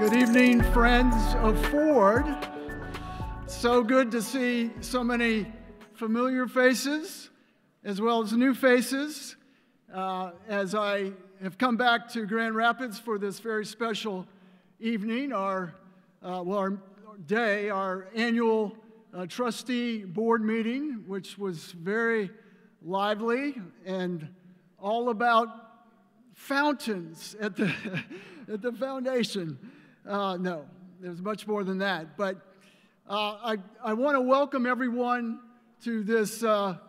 Good evening, friends of Ford. So good to see so many familiar faces as well as new faces as I have come back to Grand Rapids for this very special evening, our annual trustee board meeting, which was very lively and all about fountains at the at the foundation. No, there's much more than that. But I want to welcome everyone to this kind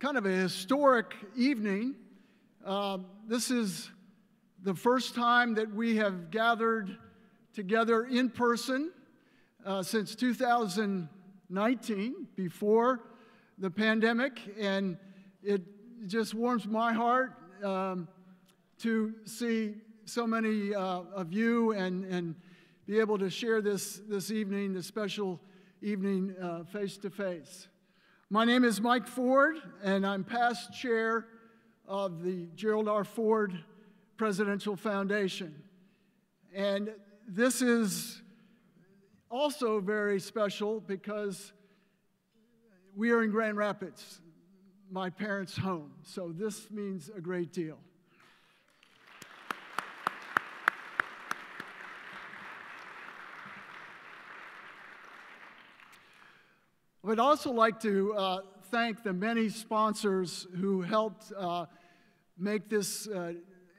of a historic evening. This is the first time that we have gathered together in person since 2019, before the pandemic, and it just warms my heart to see so many of you and be able to share this evening, this special evening, face to face. My name is Mike Ford, and I'm past chair of the Gerald R. Ford Presidential Foundation. And this is also very special because we are in Grand Rapids, my parents' home. So this means a great deal. I would also like to thank the many sponsors who helped make this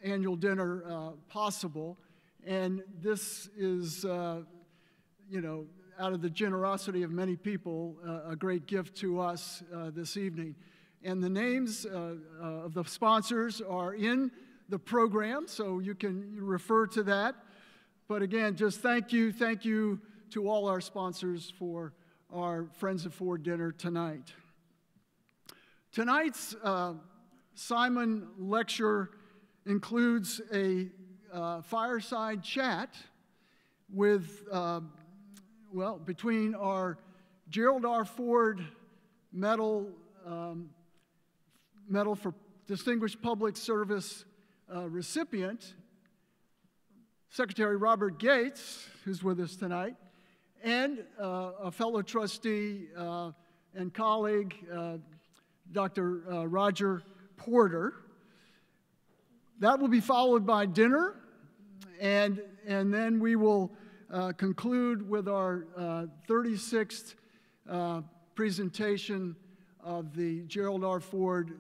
annual dinner possible. And this is, out of the generosity of many people, a great gift to us this evening. And the names of the sponsors are in the program, so you can refer to that. But again, just thank you to all our sponsors for our Friends of Ford dinner tonight. Tonight's Simon lecture includes a fireside chat with, between our Gerald R. Ford Medal for Distinguished Public Service recipient, Secretary Robert Gates, who's with us tonight, and a fellow trustee and colleague, Dr. Roger Porter. That will be followed by dinner, and then we will conclude with our 36th presentation of the Gerald R. Ford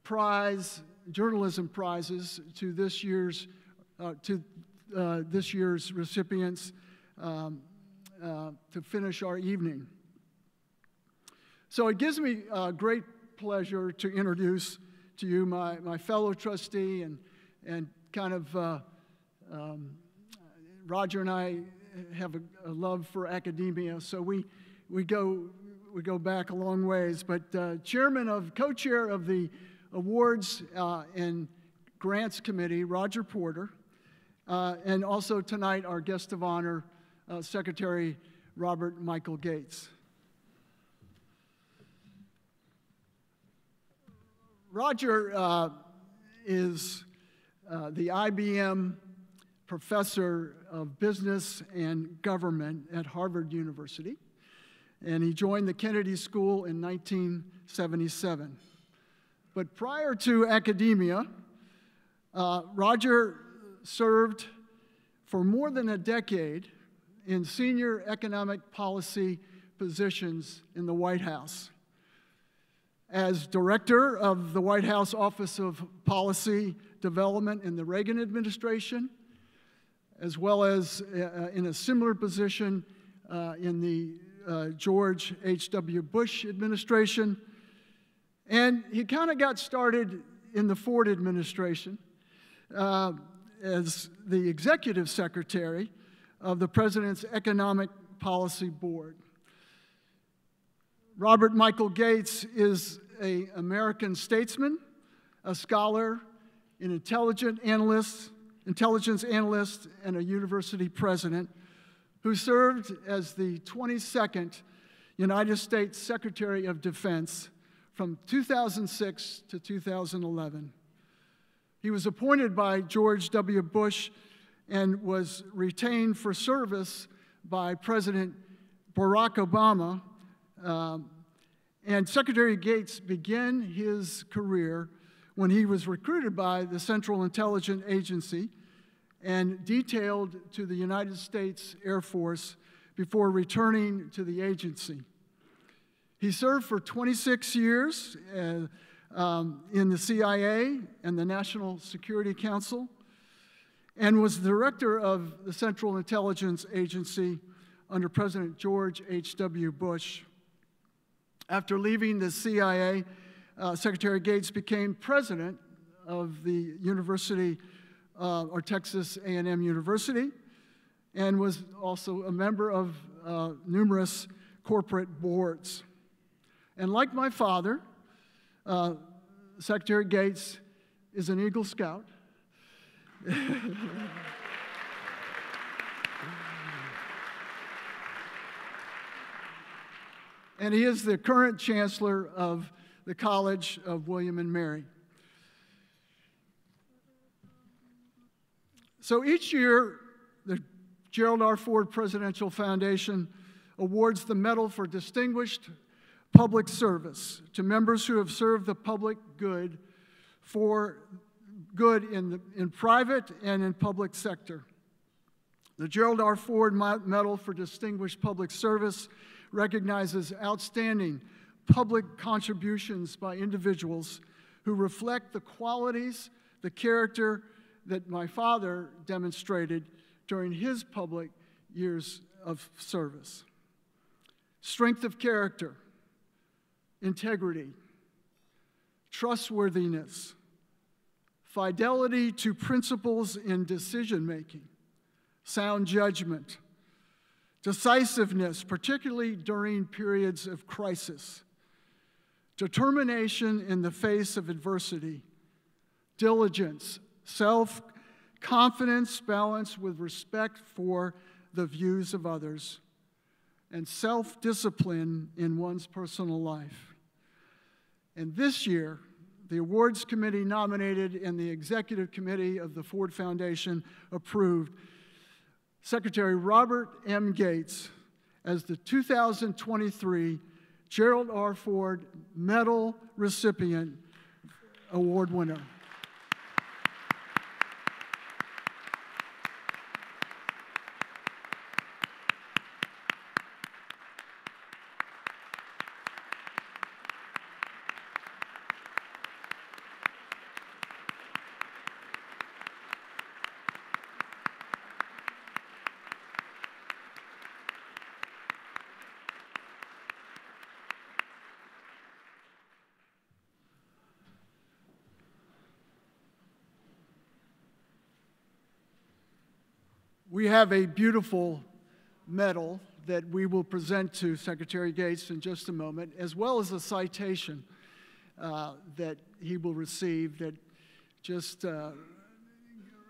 Prize, Journalism Prizes to this year's recipients. To finish our evening. So it gives me great pleasure to introduce to you my fellow trustee and kind of Roger and I have a love for academia, so we go back a long ways. But co-chair of the Awards and Grants Committee, Roger Porter, and also tonight our guest of honor, Secretary Robert Michael Gates. Roger is the IBM Professor of Business and Government at Harvard University, and he joined the Kennedy School in 1977. But prior to academia, Roger served for more than a decade in senior economic policy positions in the White House. As director of the White House Office of Policy Development in the Reagan administration, as well as in a similar position in the George H.W. Bush administration. And he kind of got started in the Ford administration as the executive secretary of the President's Economic Policy Board. Robert Michael Gates is an American statesman, a scholar, an intelligence analyst, and a university president who served as the 22nd United States Secretary of Defense from 2006 to 2011. He was appointed by George W. Bush and was retained for service by President Barack Obama. And Secretary Gates began his career when he was recruited by the Central Intelligence Agency and detailed to the United States Air Force before returning to the agency. He served for 26 years in the CIA and the National Security Council, and was the director of the Central Intelligence Agency under President George H.W. Bush. After leaving the CIA, Secretary Gates became president of the University, or Texas A&M University, and was also a member of numerous corporate boards. And like my father, Secretary Gates is an Eagle Scout. And he is the current chancellor of the College of William and Mary. So each year, the Gerald R. Ford Presidential Foundation awards the Medal for Distinguished Public Service to members who have served the public good for good in private and in public sector. The Gerald R. Ford Medal for Distinguished Public Service recognizes outstanding public contributions by individuals who reflect the qualities, the character that my father demonstrated during his public years of service. Strength of character, integrity, trustworthiness, fidelity to principles in decision-making, sound judgment, decisiveness, particularly during periods of crisis, determination in the face of adversity, diligence, self-confidence balanced with respect for the views of others, and self-discipline in one's personal life. And this year, the awards committee nominated and the executive committee of the Ford Foundation approved Secretary Robert M. Gates as the 2023 Gerald R. Ford Medal recipient award winner. We have a beautiful medal that we will present to Secretary Gates in just a moment, as well as a citation that he will receive that just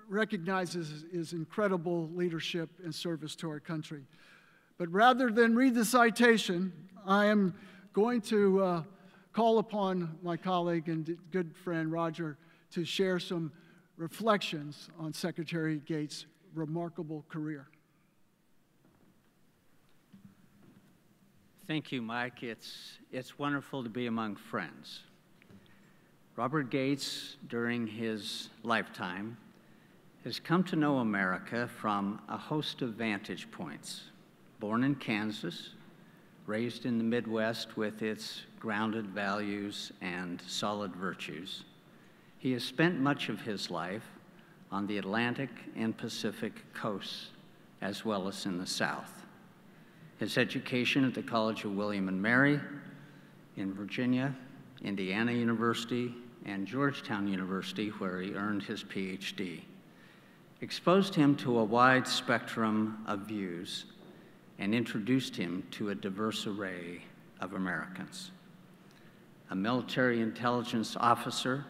recognizes his incredible leadership and service to our country. But rather than read the citation, I am going to call upon my colleague and good friend Roger to share some reflections on Secretary Gates' remarkable career. Thank you, Mike. It's wonderful to be among friends. Robert Gates, during his lifetime, has come to know America from a host of vantage points. Born in Kansas, raised in the Midwest with its grounded values and solid virtues, he has spent much of his life on the Atlantic and Pacific coasts, as well as in the South. His education at the College of William and Mary in Virginia, Indiana University, and Georgetown University, where he earned his PhD, exposed him to a wide spectrum of views and introduced him to a diverse array of Americans. A military intelligence officer,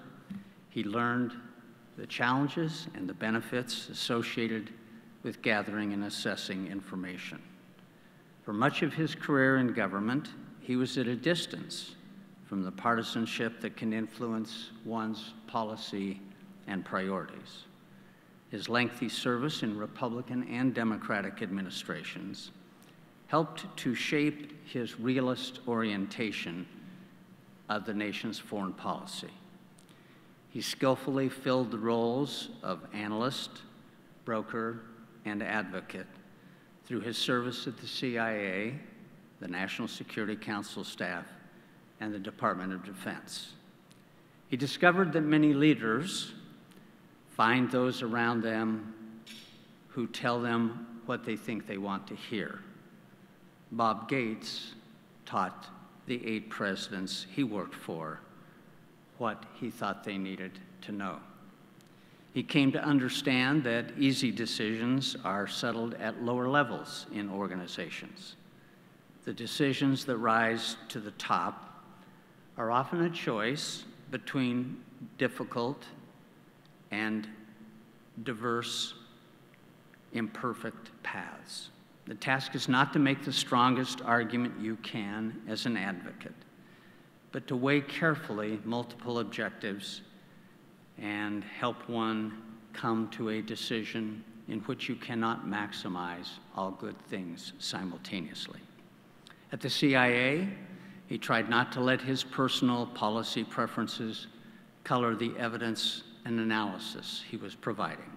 he learned the challenges and the benefits associated with gathering and assessing information. For much of his career in government, he was at a distance from the partisanship that can influence one's policy and priorities. his lengthy service in Republican and Democratic administrations helped to shape his realist orientation of the nation's foreign policy. He skillfully filled the roles of analyst, broker, and advocate through his service at the CIA, the National Security Council staff, and the Department of Defense. He discovered that many leaders find those around them who tell them what they think they want to hear. Bob Gates taught the 8 presidents he worked for what he thought they needed to know. He came to understand that easy decisions are settled at lower levels in organizations. The decisions that rise to the top are often a choice between difficult and diverse, imperfect paths. The task is not to make the strongest argument you can as an advocate, but to weigh carefully multiple objectives and help one come to a decision in which you cannot maximize all good things simultaneously. At the CIA, he tried not to let his personal policy preferences color the evidence and analysis he was providing.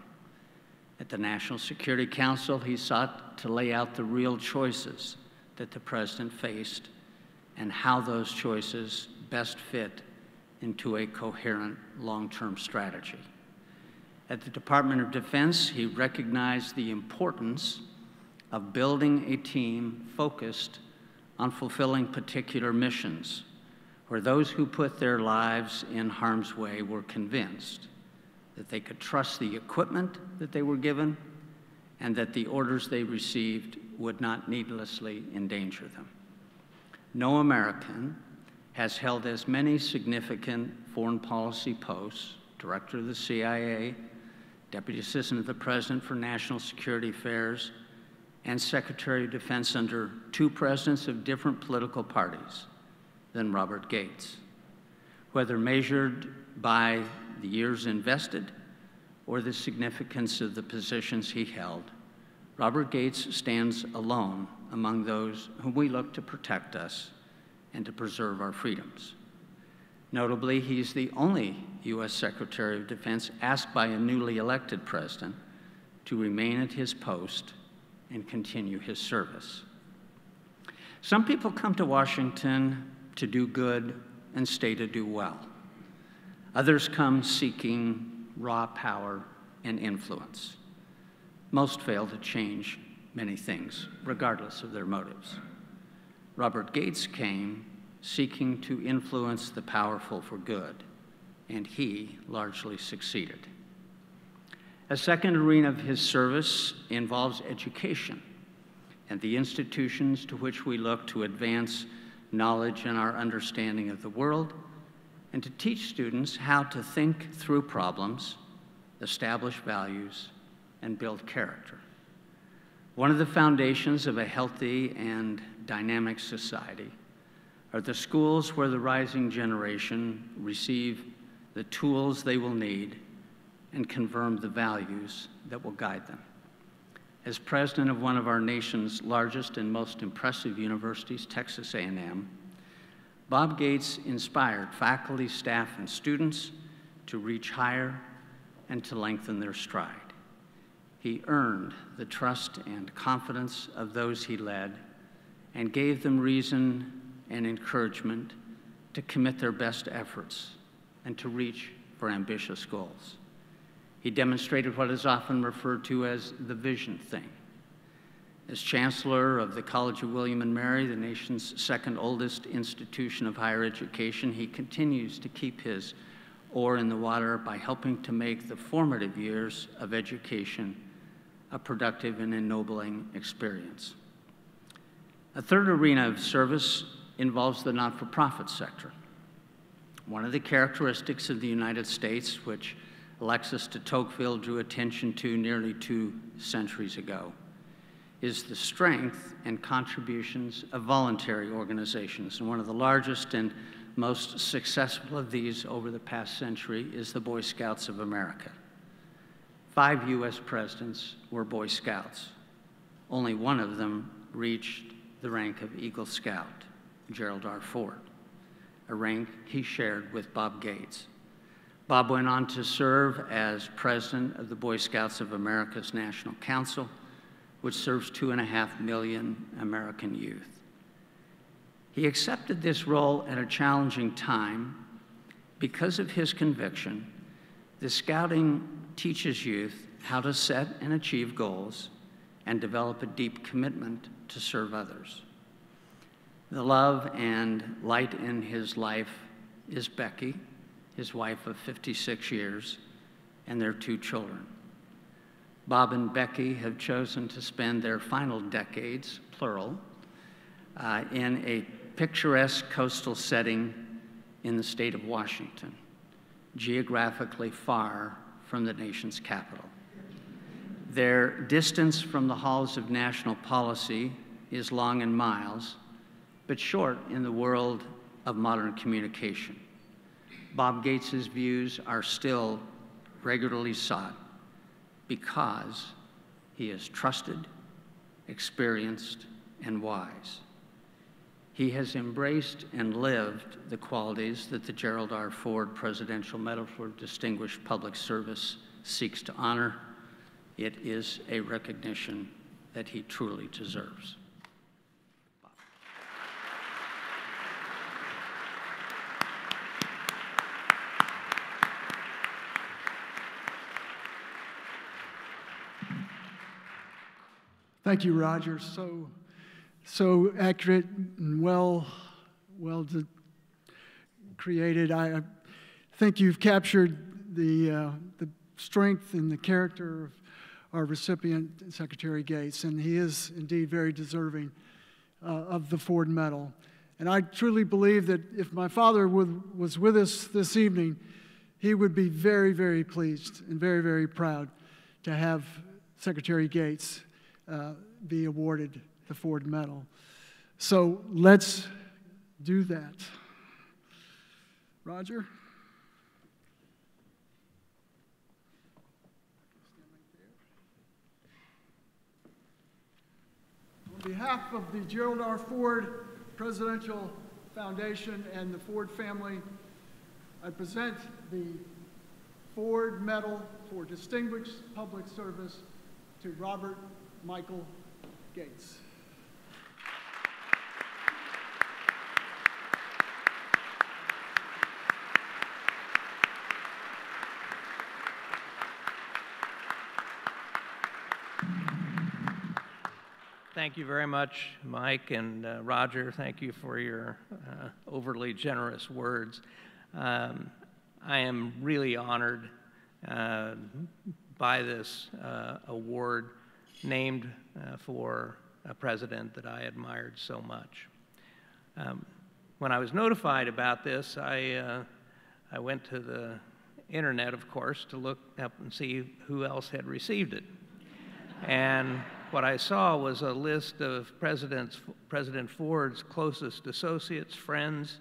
At the National Security Council, he sought to lay out the real choices that the president faced and how those choices best fit into a coherent long-term strategy. At the Department of Defense, he recognized the importance of building a team focused on fulfilling particular missions, where those who put their lives in harm's way were convinced that they could trust the equipment that they were given and that the orders they received would not needlessly endanger them. No American has held as many significant foreign policy posts, Director of the CIA, Deputy Assistant to the President for National Security Affairs, and Secretary of Defense under 2 presidents of different political parties than Robert Gates. Whether measured by the years invested or the significance of the positions he held, Robert Gates stands alone among those whom we look to protect us and to preserve our freedoms. Notably, he's the only U.S. Secretary of Defense asked by a newly elected president to remain at his post and continue his service. Some people come to Washington to do good and stay to do well. Others come seeking raw power and influence. Most fail to change many things, regardless of their motives. Robert Gates came seeking to influence the powerful for good, and he largely succeeded. A second arena of his service involves education and the institutions to which we look to advance knowledge and our understanding of the world, and to teach students how to think through problems, establish values, and build character. One of the foundations of a healthy and dynamic society are the schools where the rising generation receive the tools they will need and confirm the values that will guide them. As president of one of our nation's largest and most impressive universities, Texas A&M, Bob Gates inspired faculty, staff, and students to reach higher and to lengthen their stride. He earned the trust and confidence of those he led and gave them reason and encouragement to commit their best efforts and to reach for ambitious goals. He demonstrated what is often referred to as the vision thing. As Chancellor of the College of William and Mary, the nation's second oldest institution of higher education, he continues to keep his oar in the water by helping to make the formative years of education a productive and ennobling experience. A third arena of service involves the not-for-profit sector. One of the characteristics of the United States, which Alexis de Tocqueville drew attention to nearly 2 centuries ago, is the strength and contributions of voluntary organizations. And one of the largest and most successful of these over the past century is the Boy Scouts of America. 5 U.S. presidents were Boy Scouts. Only one of them reached the rank of Eagle Scout, Gerald R. Ford, a rank he shared with Bob Gates. Bob went on to serve as president of the Boy Scouts of America's National Council, which serves 2.5 million American youth. He accepted this role at a challenging time because of his conviction that Scouting teaches youth how to set and achieve goals and develop a deep commitment to serve others. The love and light in his life is Becky, his wife of 56 years, and their 2 children. Bob and Becky have chosen to spend their final decades, plural, in a picturesque coastal setting in the state of Washington, geographically far from the nation's capital. Their distance from the halls of national policy is long in miles, but short in the world of modern communication. Bob Gates's views are still regularly sought because he is trusted, experienced, and wise. He has embraced and lived the qualities that the Gerald R. Ford Presidential Medal for Distinguished Public Service seeks to honor. It is a recognition that he truly deserves. Thank you, Roger. So accurate and well created. I think you've captured the strength and the character of our recipient, Secretary Gates, and he is indeed very deserving of the Ford Medal. And I truly believe that if my father was with us this evening, he would be very, very pleased and very, very proud to have Secretary Gates be awarded the Ford Medal. So let's do that. Roger? On behalf of the Gerald R. Ford Presidential Foundation and the Ford family, I present the Ford Medal for Distinguished Public Service to Robert Michael Gates. Thank you very much, Mike, and Roger. Thank you for your overly generous words. I am really honored by this award named for a president that I admired so much. When I was notified about this, I went to the internet, of course, to look up and see who else had received it. And what I saw was a list of President Ford's closest associates, friends,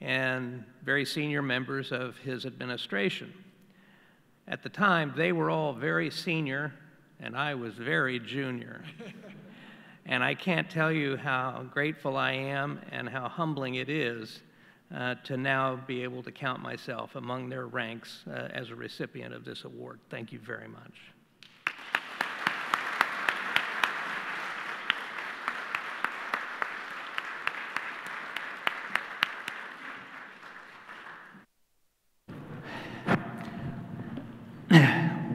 and very senior members of his administration. At the time, they were all very senior, and I was very junior. And I can't tell you how grateful I am and how humbling it is to now be able to count myself among their ranks as a recipient of this award. Thank you very much.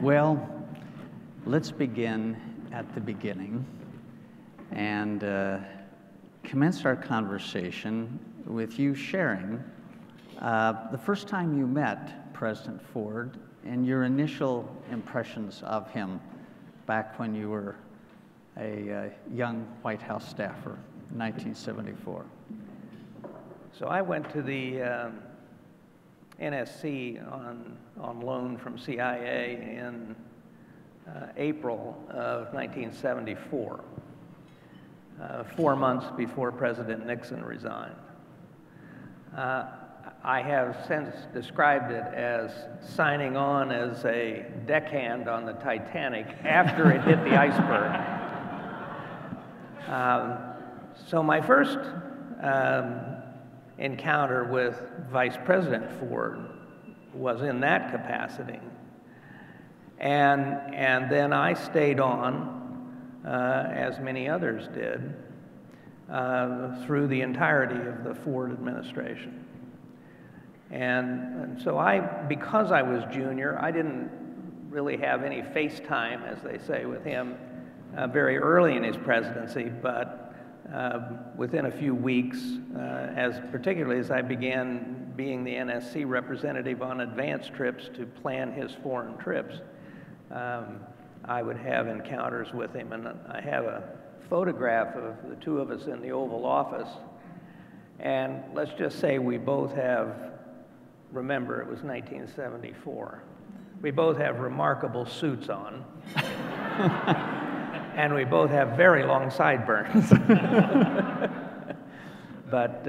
Well, let's begin at the beginning and commence our conversation with you sharing the first time you met President Ford and your initial impressions of him back when you were a young White House staffer in 1974. So I went to the NSC on loan from CIA in April of 1974, 4 months before President Nixon resigned. I have since described it as signing on as a deckhand on the Titanic after it hit the iceberg. So my first encounter with Vice President Ford was in that capacity. And then I stayed on, as many others did, through the entirety of the Ford administration. And so because I was junior, I didn't really have any face time, as they say, with him very early in his presidency, but within a few weeks, particularly as I began being the NSC representative on advance trips to plan his foreign trips, I would have encounters with him. And I have a photograph of the two of us in the Oval Office. And let's just say we both have, remember it was 1974, we both have remarkable suits on. And we both have very long sideburns. But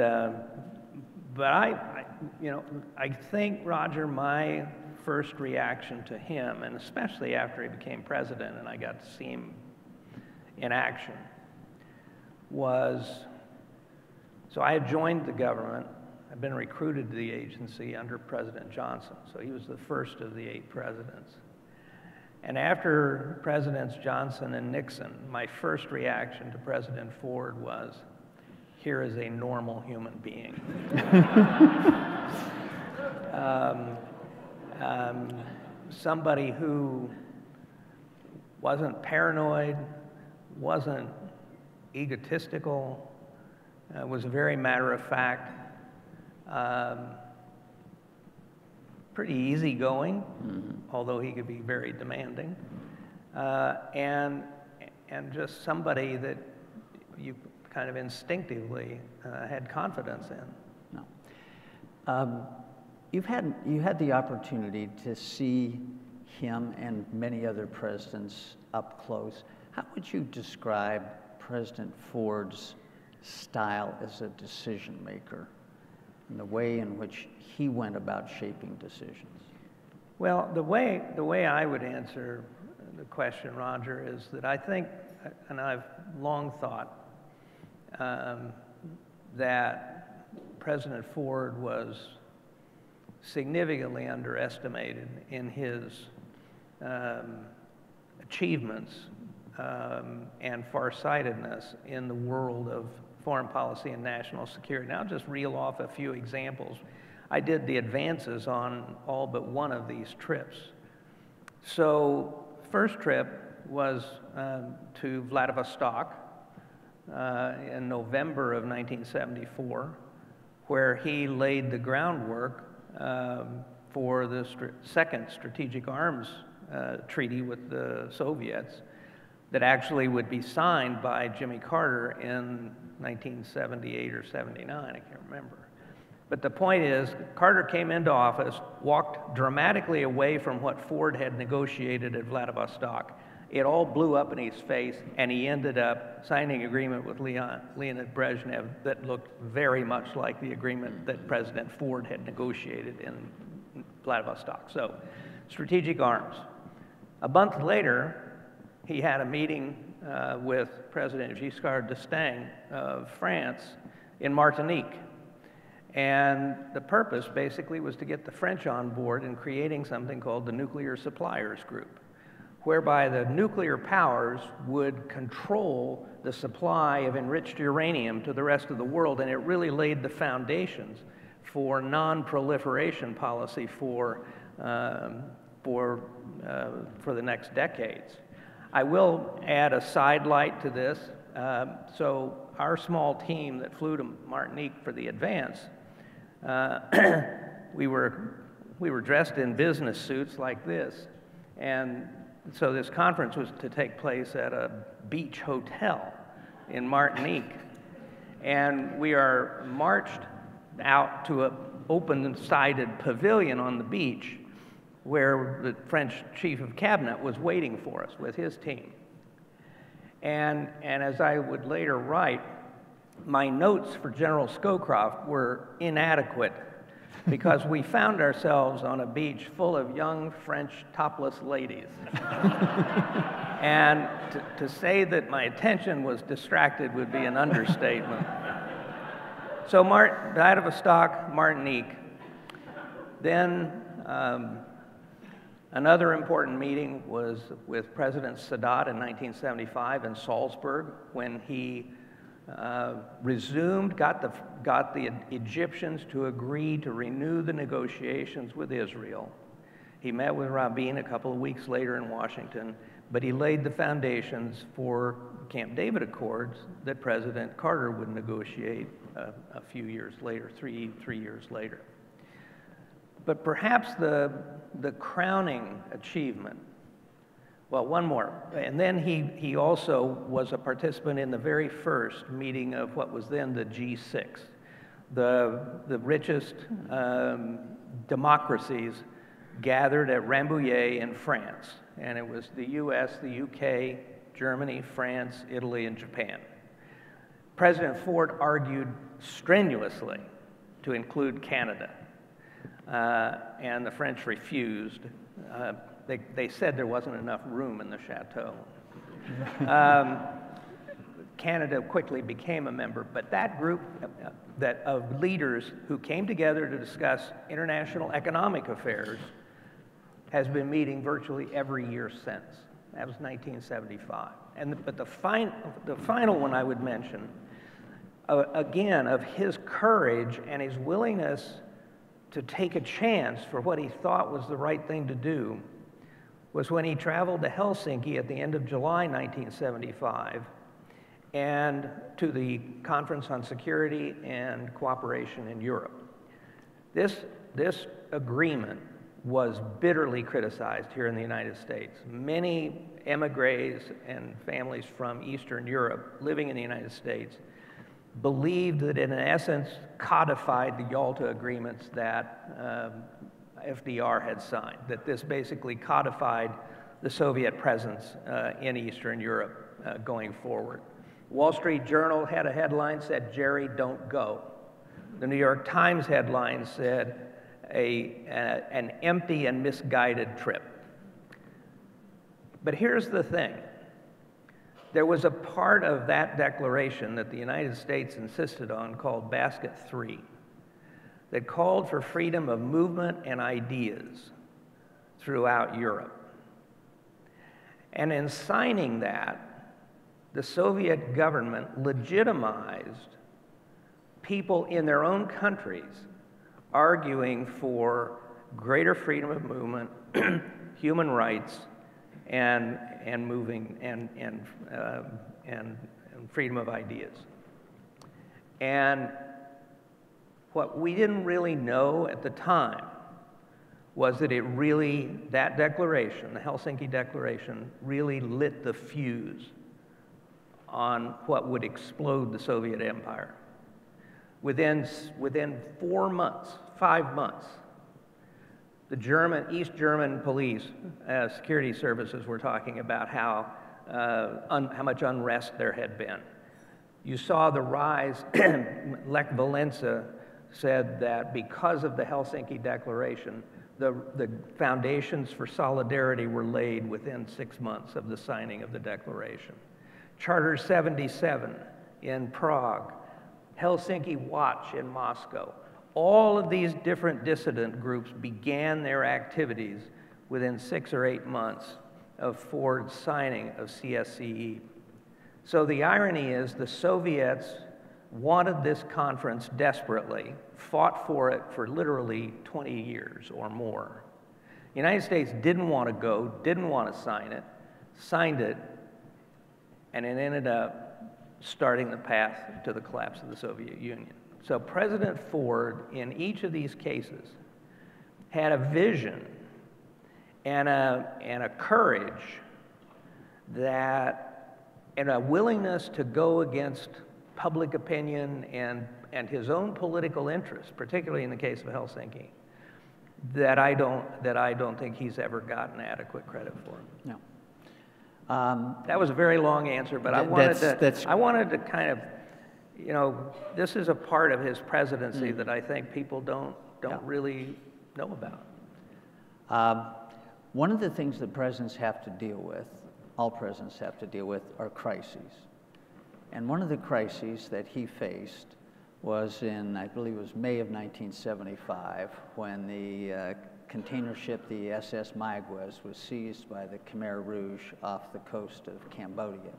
I think, Roger, my first reaction to him, and especially after he became president and I got to see him in action, was, so I had joined the government. I'd been recruited to the agency under President Johnson, so he was the first of the 8 presidents. And after Presidents Johnson and Nixon, my first reaction to President Ford was, here is a normal human being. Somebody who wasn't paranoid, wasn't egotistical, was very matter of fact, pretty easygoing, although he could be very demanding, and just somebody that you kind of instinctively had confidence in. No. You had the opportunity to see him and many other presidents up close. How would you describe President Ford's style as a decision maker and the way in which he went about shaping decisions? Well, the way I would answer the question, Roger, is that I think, and I've long thought, that President Ford was significantly underestimated in his achievements and farsightedness in the world of foreign policy and national security. Now, I'll just reel off a few examples. I did the advances on all but one of these trips. So, first trip was to Vladivostok in November of 1974, where he laid the groundwork for the second strategic arms treaty with the Soviets that actually would be signed by Jimmy Carter in 1978 or 79, I can't remember. But the point is, Carter came into office, walked dramatically away from what Ford had negotiated at Vladivostok. It all blew up in his face, and he ended up signing an agreement with Leonid Brezhnev that looked very much like the agreement that President Ford had negotiated in Vladivostok. So, strategic arms. A month later, he had a meeting with President Giscard d'Estaing of France in Martinique. And the purpose basically was to get the French on board in creating something called the Nuclear Suppliers Group, whereby the nuclear powers would control the supply of enriched uranium to the rest of the world, and it really laid the foundations for non-proliferation policy for the next decades. I will add a sidelight to this. So our small team that flew to Martinique for the advance, we were dressed in business suits like this, and so this conference was to take place at a beach hotel in Martinique, and we are marched out to an open-sided pavilion on the beach where the French chief of cabinet was waiting for us with his team. And as I would later write, my notes for General Scowcroft were inadequate because we found ourselves on a beach full of young French topless ladies. And to say that my attention was distracted would be an understatement. So Vladivostok, Martinique. Then another important meeting was with President Sadat in 1975 in Salzburg, when he got the Egyptians to agree to renew the negotiations with Israel. He met with Rabin a couple of weeks later in Washington, but he laid the foundations for Camp David Accords that President Carter would negotiate a few years later, three years later. But perhaps the crowning achievement, well, one more, and then he also was a participant in the very first meeting of what was then the G6, the richest democracies gathered at Rambouillet in France, and it was the US, the UK, Germany, France, Italy, and Japan. President Ford argued strenuously to include Canada, and the French refused. They said there wasn't enough room in the chateau. Canada quickly became a member, but that group of leaders who came together to discuss international economic affairs has been meeting virtually every year since. That was 1975. But the final one I would mention, again, of his courage and his willingness to take a chance for what he thought was the right thing to do, was when he traveled to Helsinki at the end of July 1975 and to the Conference on Security and Cooperation in Europe. This agreement was bitterly criticized here in the United States. Many emigres and families from Eastern Europe living in the United States believed that it in essence codified the Yalta agreements that FDR had signed, that this basically codified the Soviet presence in Eastern Europe going forward. Wall Street Journal had a headline said, "Jerry, don't go." The New York Times headline said, an empty and misguided trip. But here's the thing. There was a part of that declaration that the United States insisted on called Basket 3 that called for freedom of movement and ideas throughout Europe. And in signing that, the Soviet government legitimized people in their own countries arguing for greater freedom of movement, human rights, and freedom of ideas. And what we didn't really know at the time was that that declaration, the Helsinki Declaration, really lit the fuse on what would explode the Soviet Empire. Within 4 months, 5 months, the East German police, security services were talking about how much unrest there had been. You saw the rise. Lech Walesa said that because of the Helsinki Declaration, the foundations for solidarity were laid within 6 months of the signing of the declaration. Charter 77 in Prague, Helsinki Watch in Moscow. All of these different dissident groups began their activities within 6 or 8 months of Ford's signing of CSCE. So the irony is the Soviets wanted this conference desperately, fought for it for literally 20 years or more. The United States didn't want to go, didn't want to sign it, signed it, and it ended up starting the path to the collapse of the Soviet Union. So President Ford, in each of these cases, had a vision and a courage and a willingness to go against public opinion and his own political interests, particularly in the case of Helsinki, that I don't think he's ever gotten adequate credit for. No. That was a very long answer, but I wanted to kind of you know, this is a part of his presidency that I think people don't really know about. One of the things that presidents have to deal with, all presidents have to deal with, are crises. And one of the crises that he faced was in, I believe it was May of 1975, when the container ship, the SS Mayaguez, was seized by the Khmer Rouge off the coast of Cambodia.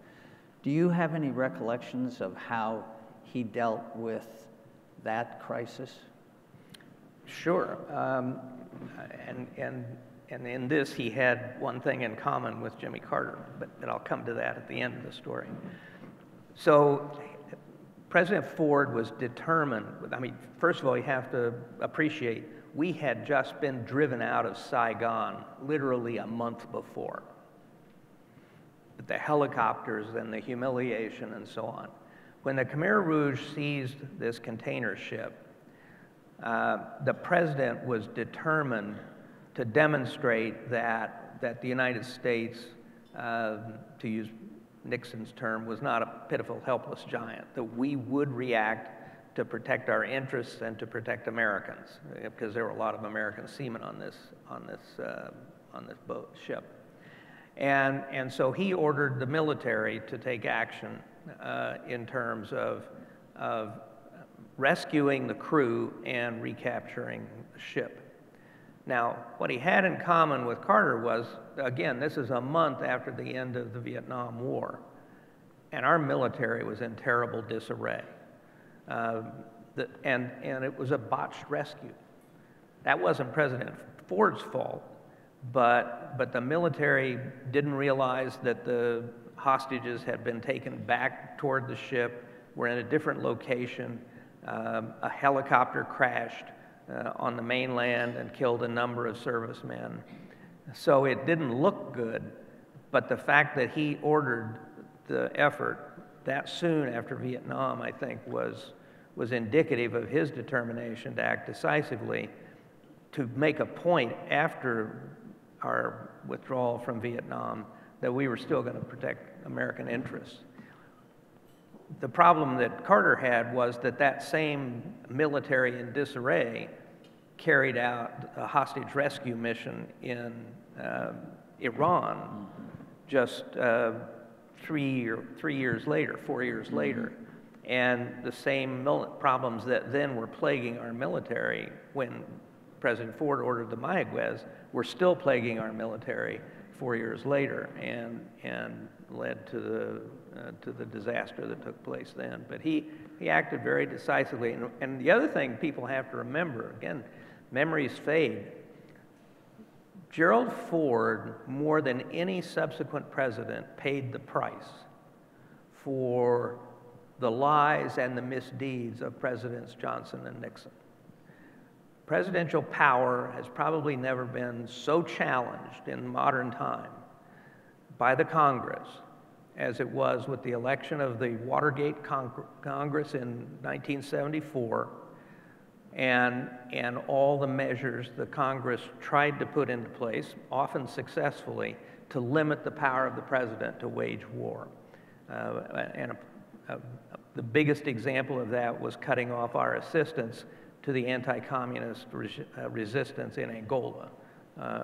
Do you have any recollections of how he dealt with that crisis? Sure. And in this, he had one thing in common with Jimmy Carter, but I'll come to that at the end of the story. So President Ford was determined. I mean, first of all, you have to appreciate we had just been driven out of Saigon literally a month before. The helicopters and the humiliation and so on. When the Khmer Rouge seized this container ship, the president was determined to demonstrate that the United States, to use Nixon's term, was not a pitiful, helpless giant, that we would react to protect our interests and to protect Americans, because there were a lot of American seamen on this ship. And so he ordered the military to take action in terms of rescuing the crew and recapturing the ship. Now, what he had in common with Carter was, again, this is a month after the end of the Vietnam War, and our military was in terrible disarray. And it was a botched rescue. That wasn't President Ford's fault, but the military didn't realize that the hostages had been taken back toward the ship, were in a different location. A helicopter crashed on the mainland and killed a number of servicemen. So it didn't look good, but the fact that he ordered the effort that soon after Vietnam, I think, was indicative of his determination to act decisively, to make a point after our withdrawal from Vietnam that we were still going to protect American interests. The problem that Carter had was that same military in disarray carried out a hostage rescue mission in Iran just 4 years later. And the same problems that then were plaguing our military when President Ford ordered the Mayaguez were still plaguing our military 4 years later, and led to the disaster that took place then. But he acted very decisively. And the other thing people have to remember, again, memories fade. Gerald Ford, more than any subsequent president, paid the price for the lies and the misdeeds of Presidents Johnson and Nixon. Presidential power has probably never been so challenged in modern time by the Congress as it was with the election of the Watergate Congress in 1974 and all the measures the Congress tried to put into place, often successfully, to limit the power of the president to wage war. The biggest example of that was cutting off our assistance to the anti-communist resistance in Angola,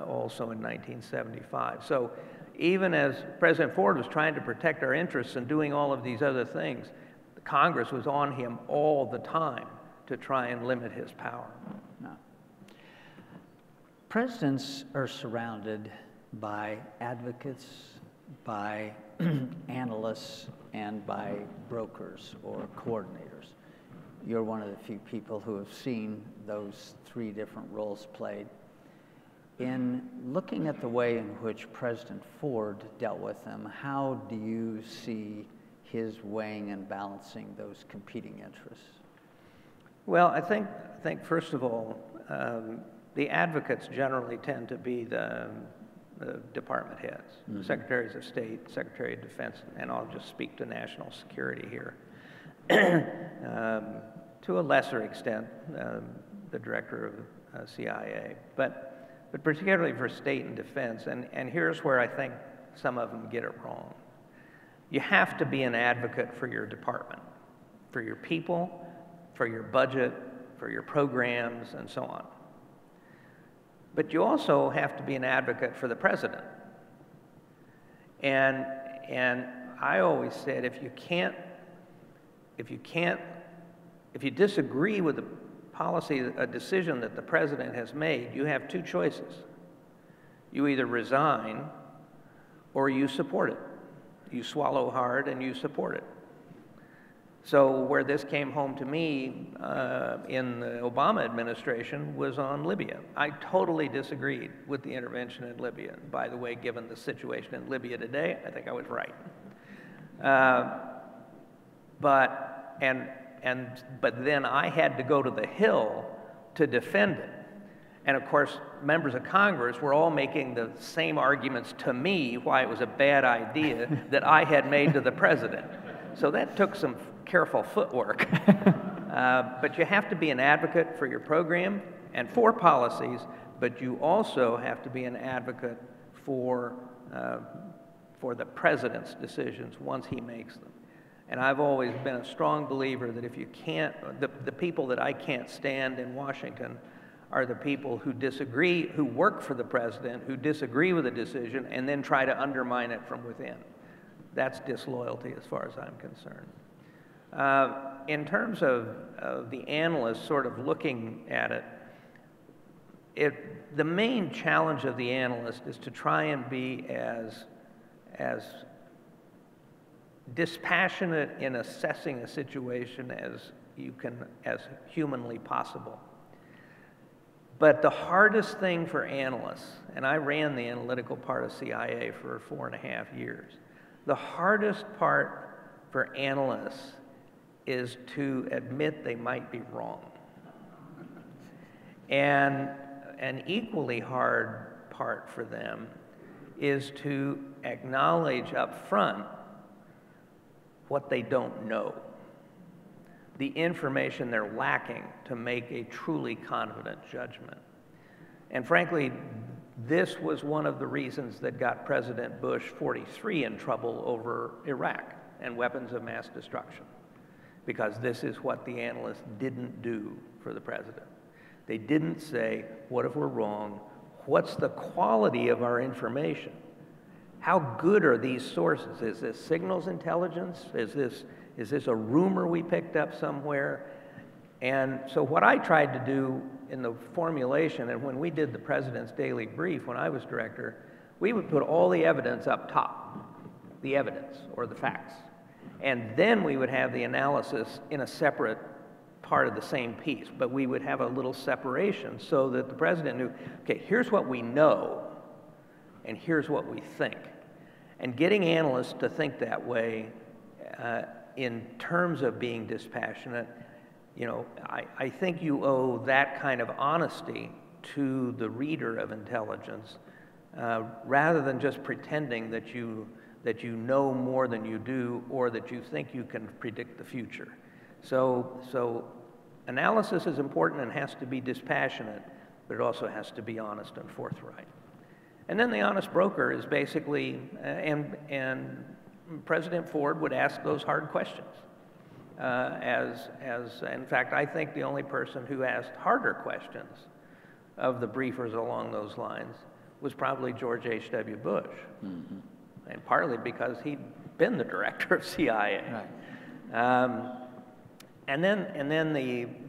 also in 1975. So even as President Ford was trying to protect our interests and doing all of these other things, the Congress was on him all the time to try and limit his power. No. Presidents are surrounded by advocates, by analysts, and by brokers or coordinators. You're one of the few people who have seen those three different roles played. In looking at the way in which President Ford dealt with them, how do you see his weighing and balancing those competing interests? Well, I think first of all, the advocates generally tend to be the department heads, mm-hmm. Secretaries of State, Secretary of Defense, and I'll just speak to national security here. To a lesser extent, the director of CIA, but particularly for state and defense, and here's where I think some of them get it wrong. You have to be an advocate for your department. for your people, for your budget, for your programs, and so on. But you also have to be an advocate for the president. And I always said, if you disagree with the policy, a decision that the president has made, you have two choices. You either resign or you support it. You swallow hard and you support it. So where this came home to me in the Obama administration was on Libya. I totally disagreed with the intervention in Libya. By the way, given the situation in Libya today, I think I was right. But then I had to go to the Hill to defend it. And of course, members of Congress were all making the same arguments to me why it was a bad idea that I had made to the president. So that took some careful footwork. But you have to be an advocate for your program and for policies, but you also have to be an advocate for the president's decisions once he makes them. And I've always been a strong believer that if you can't, the people that I can't stand in Washington are the people who disagree, who work for the president, who disagree with a decision, and then try to undermine it from within. That's disloyalty as far as I'm concerned. In terms of the analysts sort of looking at it, the main challenge of the analyst is to try and be as dispassionate in assessing a situation as humanly possible. But the hardest thing for analysts, and I ran the analytical part of CIA for 4.5 years, the hardest part for analysts is to admit they might be wrong. And an equally hard part for them is to acknowledge up front what they don't know, the information they're lacking to make a truly confident judgment. And frankly, this was one of the reasons that got President Bush 43 in trouble over Iraq and weapons of mass destruction, because this is what the analysts didn't do for the president. They didn't say, what if we're wrong? What's the quality of our information? How good are these sources? Is this signals intelligence? Is this a rumor we picked up somewhere? And so what I tried to do in the formulation, and when we did the President's Daily Brief when I was director, we would put all the evidence up top, the evidence or the facts. And then we would have the analysis in a separate part of the same piece, but we would have a little separation so that the president knew, okay, here's what we know, and here's what we think. And getting analysts to think that way in terms of being dispassionate, you know, I think you owe that kind of honesty to the reader of intelligence rather than just pretending that you know more than you do or that you think you can predict the future. So analysis is important and has to be dispassionate, but it also has to be honest and forthright. And then the honest broker is basically, and President Ford would ask those hard questions. In fact, I think the only person who asked harder questions of the briefers along those lines was probably George H.W. Bush. Mm-hmm. And partly because he'd been the director of CIA. Right. And then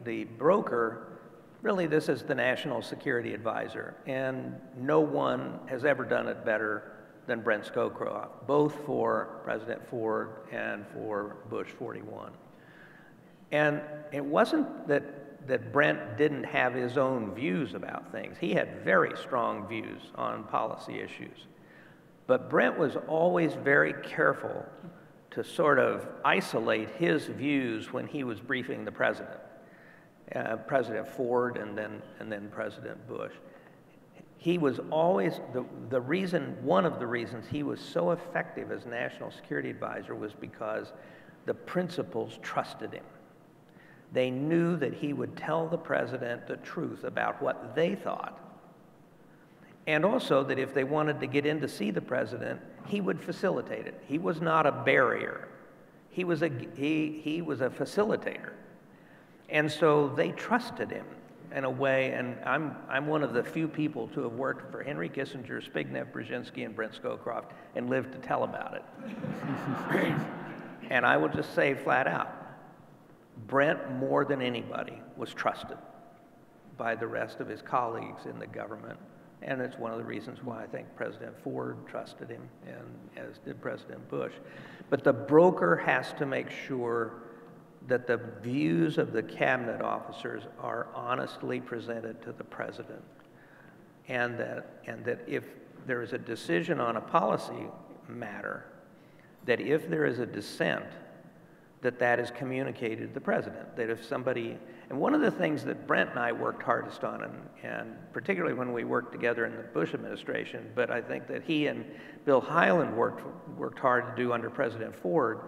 the broker, really this is the National Security Advisor, and no one has ever done it better than Brent Scowcroft, both for President Ford and for Bush 41. And it wasn't that Brent didn't have his own views about things. He had very strong views on policy issues. But Brent was always very careful to sort of isolate his views when he was briefing the president, President Ford and then President Bush. He was always, one of the reasons he was so effective as National Security Advisor was because the principals trusted him. They knew that he would tell the president the truth about what they thought. And also that if they wanted to get in to see the president, he would facilitate it. He was not a barrier. he was a facilitator. And so they trusted him in a way, and I'm one of the few people to have worked for Henry Kissinger, Zbigniew Brzezinski, and Brent Scowcroft and lived to tell about it. And I will just say flat out, Brent, more than anybody, was trusted by the rest of his colleagues in the government. And it's one of the reasons why I think President Ford trusted him, and as did President Bush. But the broker has to make sure that the views of the cabinet officers are honestly presented to the president, and that if there is a decision on a policy matter, that if there is a dissent, that is communicated to the president. That if somebody, and one of the things that Brent and I worked hardest on, and particularly when we worked together in the Bush administration, but I think that he and Bill Hyland worked hard to do under President Ford,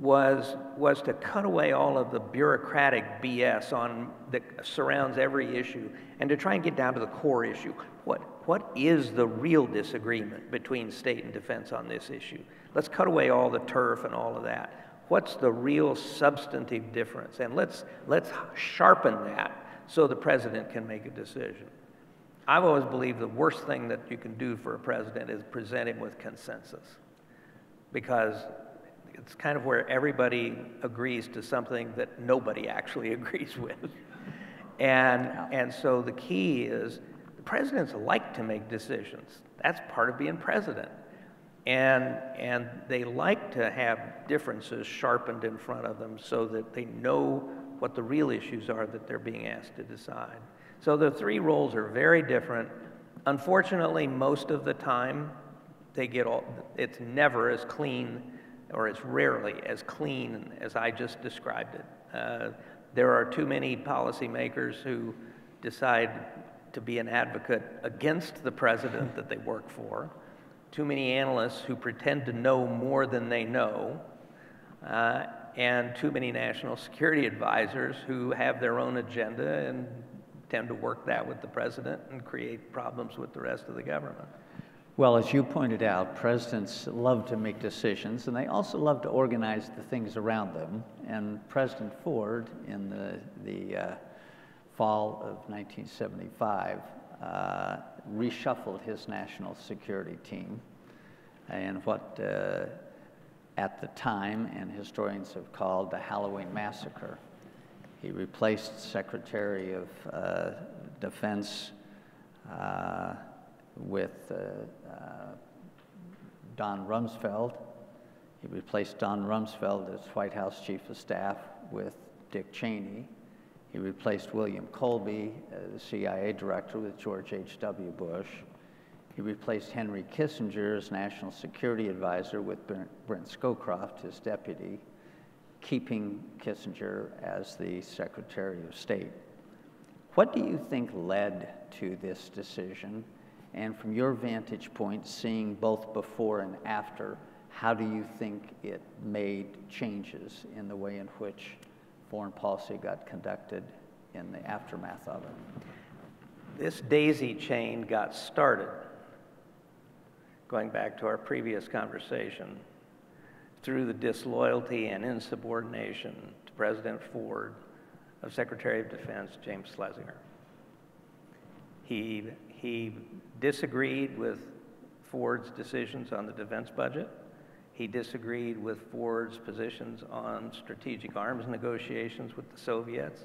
was to cut away all of the bureaucratic BS that surrounds every issue, and to try and get down to the core issue. What is the real disagreement between state and defense on this issue? Let's cut away all the turf and all of that. What's the real substantive difference? And let's sharpen that so the president can make a decision. I've always believed the worst thing that you can do for a president is present him with consensus, because it's kind of where everybody agrees to something that nobody actually agrees with. And so the key is, the presidents like to make decisions. That's part of being president. And they like to have differences sharpened in front of them so that they know what the real issues are that they're being asked to decide. So the three roles are very different. Unfortunately, most of the time, it's never as clean, or it's rarely as clean as I just described it. There are too many policymakers who decide to be an advocate against the president that they work for. Too many analysts who pretend to know more than they know, and too many national security advisors who have their own agenda and tend to work that with the president and create problems with the rest of the government. Well, as you pointed out, presidents love to make decisions, and they also love to organize the things around them. And President Ford, in the fall of 1975, reshuffled his national security team, and what at the time, and historians have called the Halloween Massacre. He replaced Secretary of Defense with Don Rumsfeld. He replaced Don Rumsfeld as White House Chief of Staff with Dick Cheney. He replaced William Colby, the CIA director, with George H.W. Bush. He replaced Henry Kissinger as National Security Advisor with Brent Scowcroft, his deputy, keeping Kissinger as the Secretary of State. What do you think led to this decision? And from your vantage point, seeing both before and after, how do you think it made changes in the way in which foreign policy got conducted in the aftermath of it? This daisy chain got started, going back to our previous conversation, through the disloyalty and insubordination to President Ford of Secretary of Defense James Schlesinger. He disagreed with Ford's decisions on the defense budget. He disagreed with Ford's positions on strategic arms negotiations with the Soviets.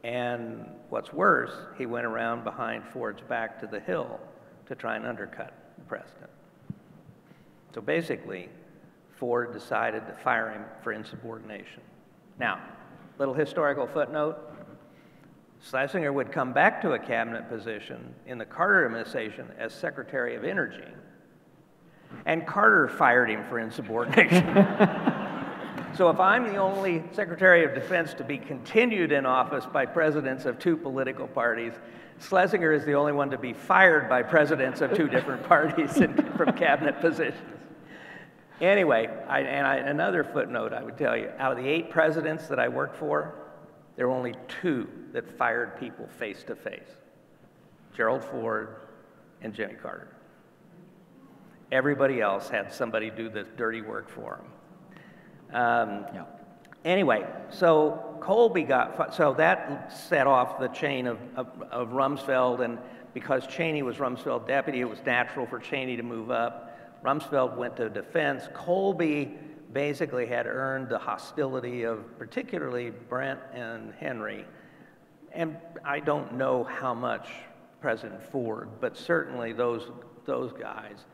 And what's worse, he went around behind Ford's back to the Hill to try and undercut the president. So basically, Ford decided to fire him for insubordination. Now, little historical footnote, Schlesinger would come back to a cabinet position in the Carter administration as Secretary of Energy, and Carter fired him for insubordination. So if I'm the only Secretary of Defense to be continued in office by presidents of two political parties, Schlesinger is the only one to be fired by presidents of two different parties from cabinet positions. Anyway, another footnote I would tell you, out of the 8 presidents that I worked for, there were only 2 that fired people face to face, Gerald Ford and Jimmy Carter. Everybody else had somebody do the dirty work for them. Yeah. Anyway, so Colby so that set off the chain of Rumsfeld, and because Cheney was Rumsfeld deputy, it was natural for Cheney to move up. Rumsfeld went to defense. Colby basically had earned the hostility of particularly Brent and Henry. And I don't know how much President Ford, but certainly those guys,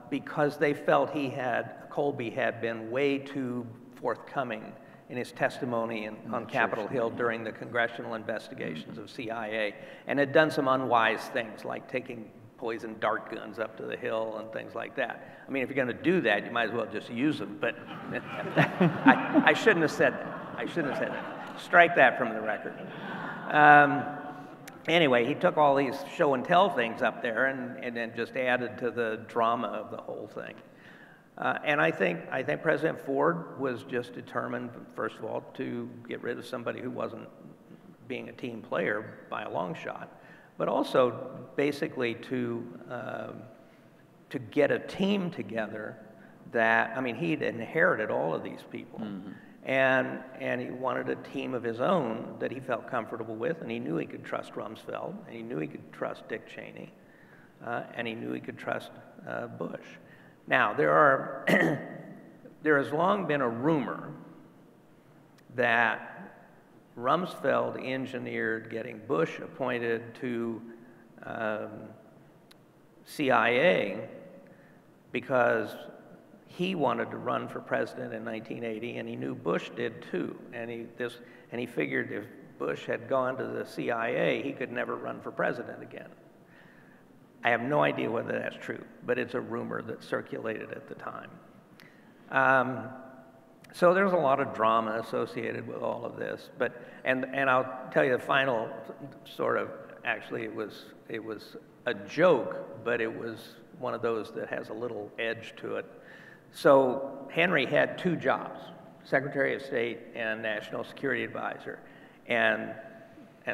because they felt Colby had been way too forthcoming in his testimony on Capitol Hill during the congressional investigations of CIA, and had done some unwise things like taking poison dart guns up to the Hill and things like that. I mean, if you're going to do that, you might as well just use them, but I shouldn't have said that. I shouldn't have said that. Strike that from the record. Anyway, he took all these show and tell things up there and then just added to the drama of the whole thing. And I think President Ford was just determined, first of all, to get rid of somebody who wasn't being a team player by a long shot, but also basically to get a team together that, I mean, he'd inherited all of these people. Mm-hmm. And he wanted a team of his own that he felt comfortable with, and he knew he could trust Rumsfeld, and he knew he could trust Dick Cheney, and he knew he could trust Bush. Now, there has long been a rumor that Rumsfeld engineered getting Bush appointed to CIA because he wanted to run for president in 1980, and he knew Bush did too. And he figured if Bush had gone to the CIA, he could never run for president again. I have no idea whether that's true, but it's a rumor that circulated at the time. So there's a lot of drama associated with all of this, and I'll tell you the final sort of, actually it was a joke, but it was one of those that has a little edge to it. So Henry had two jobs, Secretary of State and National Security Advisor, and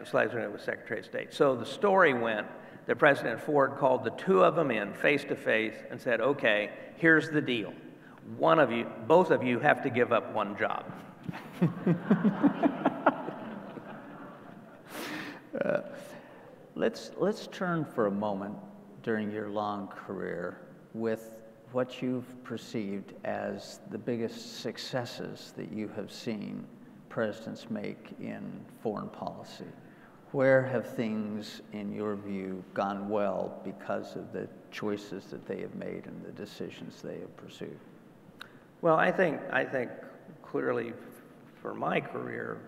Schlesinger was Secretary of State. So the story went that President Ford called the two of them in face to face and said, okay, here's the deal. Both of you have to give up one job. Let's turn for a moment during your long career with what you've perceived as the biggest successes that you have seen presidents make in foreign policy. Where have things, in your view, gone well because of the choices that they have made and the decisions they have pursued? Well, I think clearly for my career,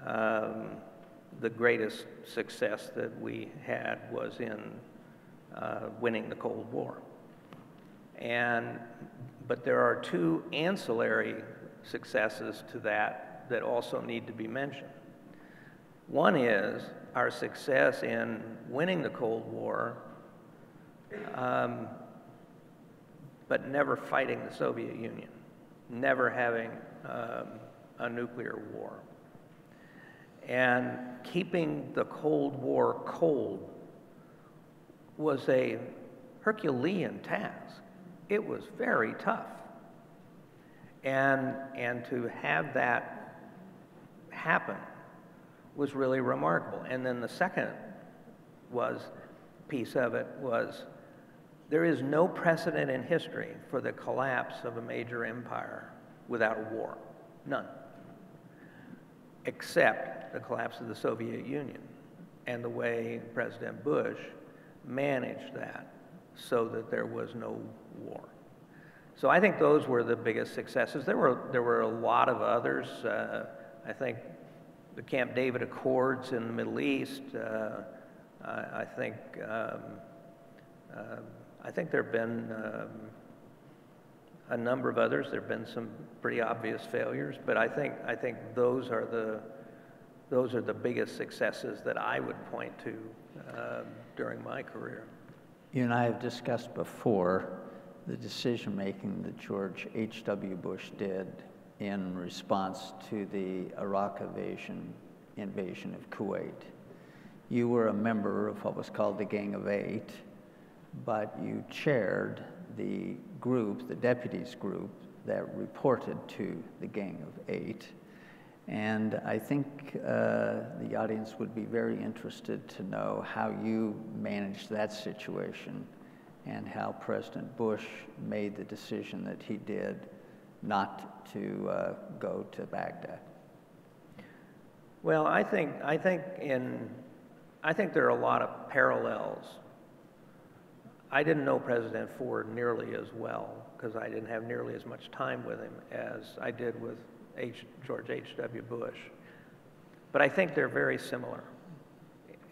the greatest success that we had was in winning the Cold War. But there are two ancillary successes to that also need to be mentioned. One is our success in winning the Cold War, but never fighting the Soviet Union, never having a nuclear war. And keeping the Cold War cold was a Herculean task. It was very tough. And to have that happen was really remarkable. And then the second piece of it was there is no precedent in history for the collapse of a major empire without a war. None. Except the collapse of the Soviet Union and the way President Bush managed that so that there was no war. So I think those were the biggest successes. There were a lot of others. I think the Camp David Accords in the Middle East. I think there have been a number of others. There have been some pretty obvious failures, but I think those are the biggest successes that I would point to during my career. You and I have discussed before the decision-making that George H.W. Bush did in response to the Iraq invasion of Kuwait. You were a member of what was called the Gang of Eight, but you chaired the group, the deputies group, that reported to the Gang of Eight. And I think the audience would be very interested to know how you managed that situation and how President Bush made the decision that he did not to go to Baghdad. Well, I think there are a lot of parallels. I didn't know President Ford nearly as well because I didn't have nearly as much time with him as I did with George H.W. Bush. But I think they're very similar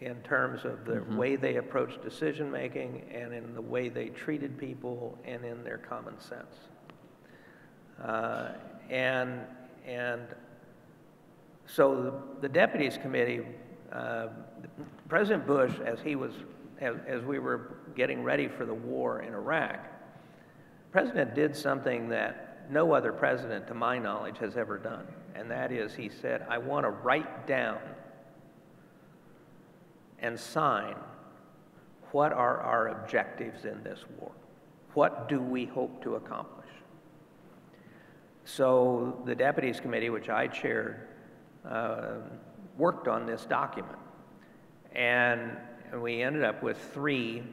in terms of the way they approached decision making and in the way they treated people and in their common sense. And so the Deputies Committee, President Bush, as we were getting ready for the war in Iraq, the President did something that no other president, to my knowledge, has ever done. And that is, he said, I want to write down and sign what are our objectives in this war. What do we hope to accomplish? So the Deputies Committee, which I chaired, worked on this document. And we ended up with 3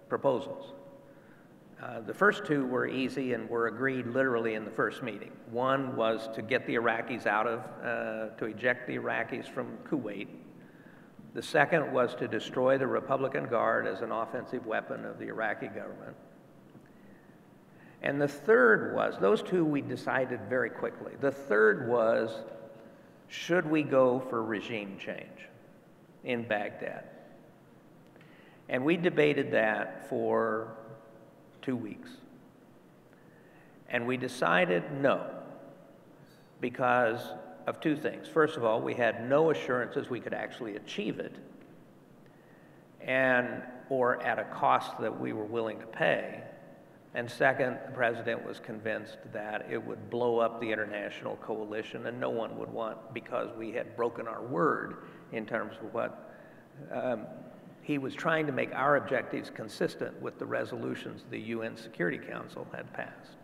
proposals. The first 2 were easy and were agreed literally in the first meeting. One was to get the Iraqis out of, to eject the Iraqis from Kuwait. The second was to destroy the Republican Guard as an offensive weapon of the Iraqi government. And the third was, those 2 we decided very quickly. The third was, should we go for regime change in Baghdad? And we debated that for 2 weeks. And we decided no, because of 2 things. First of all, we had no assurances we could actually achieve it, or at a cost that we were willing to pay. And second, the president was convinced that it would blow up the international coalition, and no one would want, because we had broken our word in terms of what he was trying to make our objectives consistent with the resolutions the UN Security Council had passed.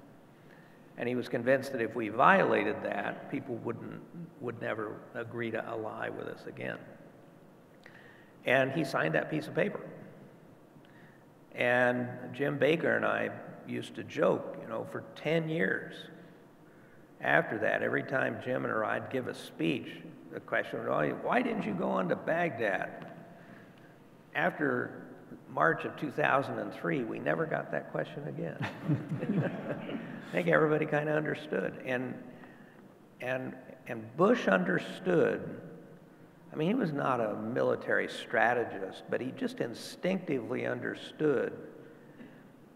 And he was convinced that if we violated that, people would never agree to ally with us again. And he signed that piece of paper. And Jim Baker and I used to joke, for 10 years after that, every time Jim or I'd give a speech, the question would always, why didn't you go on to Baghdad? After March of 2003, we never got that question again. I think everybody kind of understood. And Bush understood. I mean, he was not a military strategist, but he just instinctively understood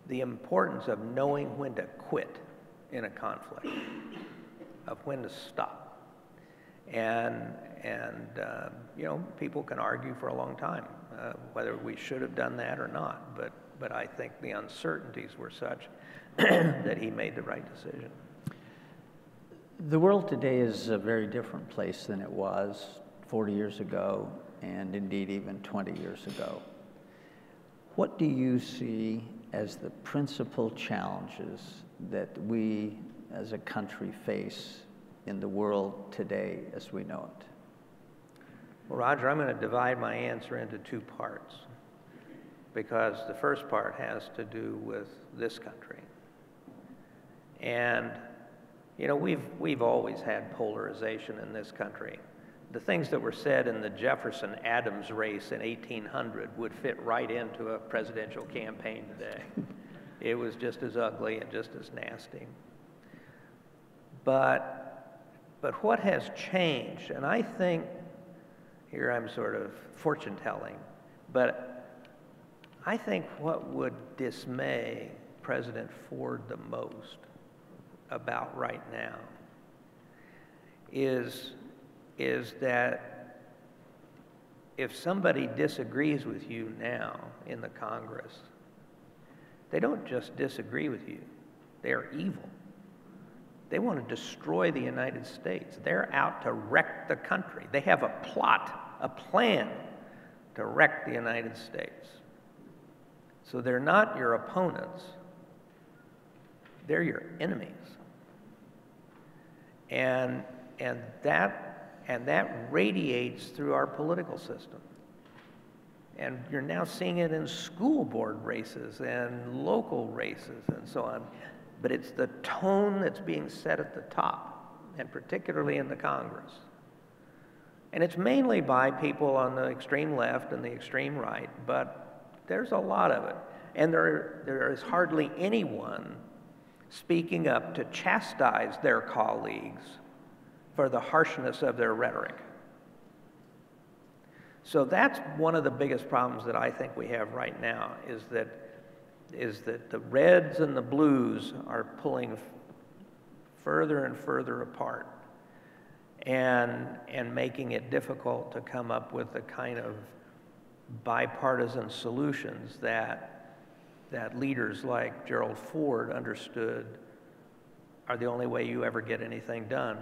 the importance of knowing when to quit in a conflict, of when to stop. And people can argue for a long time whether we should have done that or not, but I think the uncertainties were such that he made the right decision. The world today is a very different place than it was 40 years ago, and indeed even 20 years ago. What do you see as the principal challenges that we as a country face in the world today as we know it? Well, Roger, I'm going to divide my answer into 2 parts, because the first part has to do with this country. And, we've always had polarization in this country. The things that were said in the Jefferson-Adams race in 1800 would fit right into a presidential campaign today. It was just as ugly and just as nasty. But what has changed, and I think, here I'm sort of fortune-telling, but I think what would dismay President Ford the most about right now is that if somebody disagrees with you now in the Congress, they don't just disagree with you, they're evil. They want to destroy the United States. They're out to wreck the country. They have a plot, a plan to wreck the United States. So they're not your opponents. they're your enemies. And that radiates through our political system. And you're now seeing it in school board races and local races and so on. But it's the tone that's being set at the top, and particularly in the Congress. And it's mainly by people on the extreme left and the extreme right, but there's a lot of it. And there is hardly anyone speaking up to chastise their colleagues for the harshness of their rhetoric. So that's one of the biggest problems that I think we have right now, is that the reds and the blues are pulling further and further apart, and making it difficult to come up with the kind of bipartisan solutions that leaders like Gerald Ford understood are the only way you ever get anything done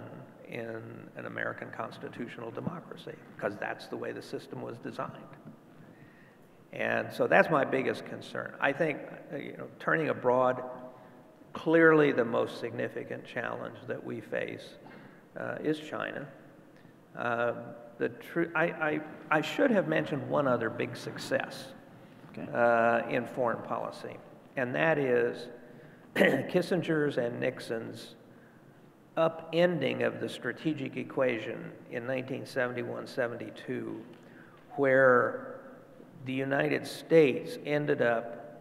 in an American constitutional democracy, because that's the way the system was designed. And so that's my biggest concern. I think, turning abroad, clearly the most significant challenge that we face is China. I should have mentioned one other big success in foreign policy, and that is Kissinger's and Nixon's upending of the strategic equation in 1971-72, where the United States ended up,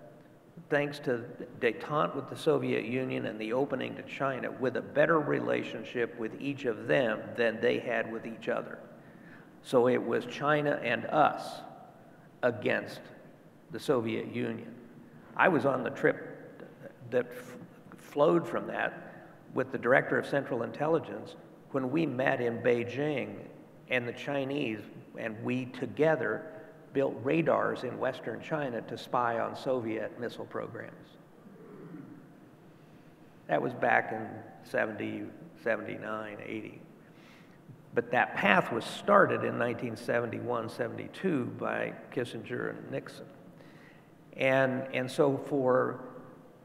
thanks to détente with the Soviet Union and the opening to China, with a better relationship with each of them than they had with each other. So it was China and us against the Soviet Union. I was on the trip that flowed from that with the director of Central Intelligence when we met in Beijing, and the Chinese and we together built radars in Western China to spy on Soviet missile programs. That was back in 70, 79, 80. But that path was started in 1971, 72 by Kissinger and Nixon. And so for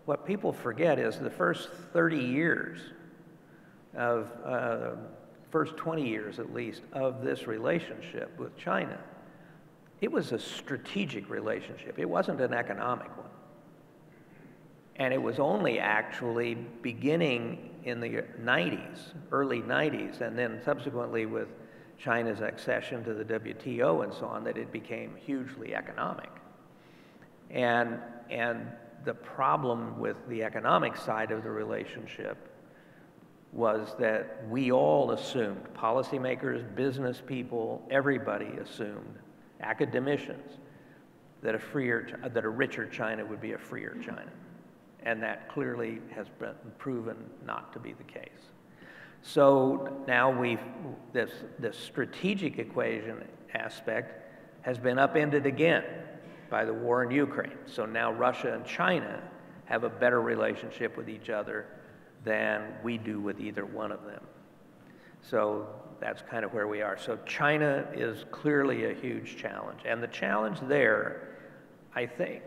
what people forget is the first 30 years of, first 20 years at least, of this relationship with China, it was a strategic relationship. It wasn't an economic one. And it was only actually beginning in the 90s, early 90s, and then subsequently with China's accession to the WTO and so on, that it became hugely economic. And the problem with the economic side of the relationship was that we all assumed, policymakers, business people, everybody assumed, academicians, that a richer China would be a freer China. And that clearly has been proven not to be the case. So now this strategic equation aspect has been upended again by the war in Ukraine. So now Russia and China have a better relationship with each other than we do with either one of them. So that's kind of where we are. So China is clearly a huge challenge. And the challenge there, I think,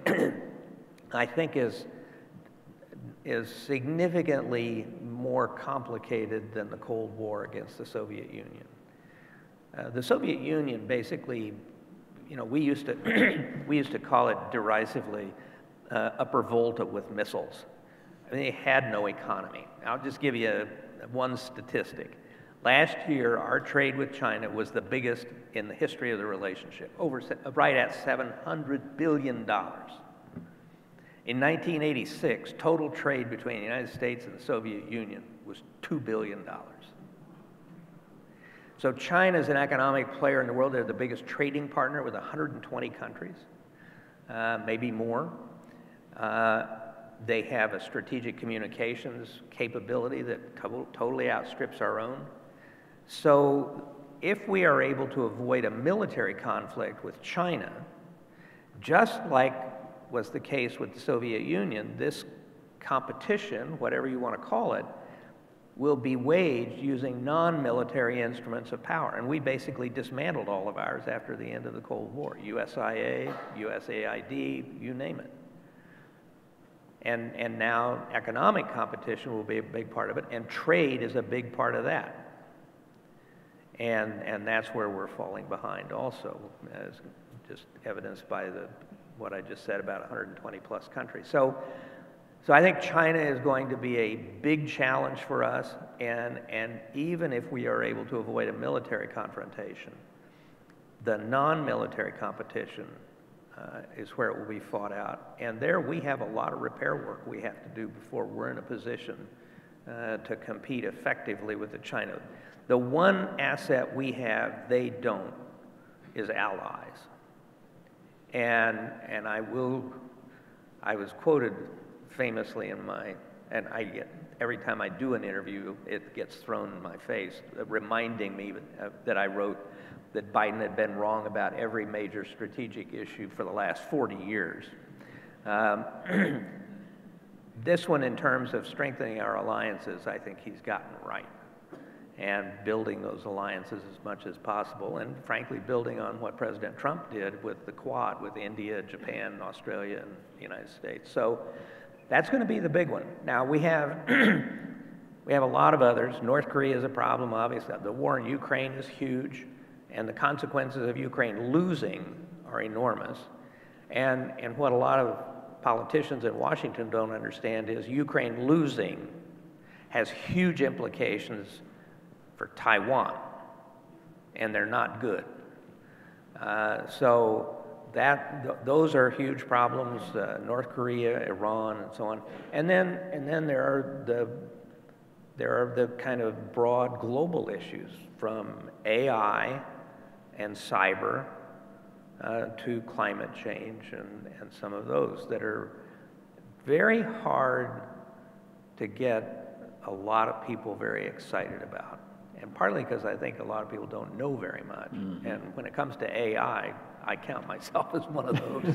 is significantly more complicated than the Cold War against the Soviet Union. The Soviet Union basically, we used to call it derisively upper Volta with missiles. I mean, they had no economy. I'll just give you one statistic. Last year, our trade with China was the biggest in the history of the relationship, right at $700 billion. In 1986, total trade between the United States and the Soviet Union was $2 billion. So China is an economic player in the world. They're the biggest trading partner with 120 countries, maybe more. They have a strategic communications capability that totally outstrips our own. So if we are able to avoid a military conflict with China, just like was the case with the Soviet Union, this competition, whatever you want to call it, will be waged using non-military instruments of power. And we basically dismantled all of ours after the end of the Cold War. USIA, USAID, you name it. And now economic competition will be a big part of it, and trade is a big part of that. And that's where we're falling behind also, as just evidenced by what I just said about 120 plus countries. So I think China is going to be a big challenge for us, and even if we are able to avoid a military confrontation, the non-military competition is where it will be fought out. And there we have a lot of repair work we have to do before we're in a position to compete effectively with China. The one asset we have they don't is allies. And I was quoted famously and every time I do an interview, it gets thrown in my face, reminding me that I wrote that Biden had been wrong about every major strategic issue for the last 40 years. This one, in terms of strengthening our alliances, I think he's gotten right, and building those alliances as much as possible, and frankly, building on what President Trump did with the Quad, with India, Japan, Australia, and the United States. So that's going to be the big one. Now, we have a lot of others. North Korea is a problem, obviously. The war in Ukraine is huge, and the consequences of Ukraine losing are enormous. And what a lot of politicians in Washington don't understand is Ukraine losing has huge implications for Taiwan, and they're not good. So those are huge problems, North Korea, Iran, and so on. And then there are the kind of broad global issues, from AI and cyber to climate change, and some of those that are very hard to get a lot of people very excited about. And partly because I think a lot of people don't know very much. Mm-hmm. And when it comes to AI, I count myself as one of those.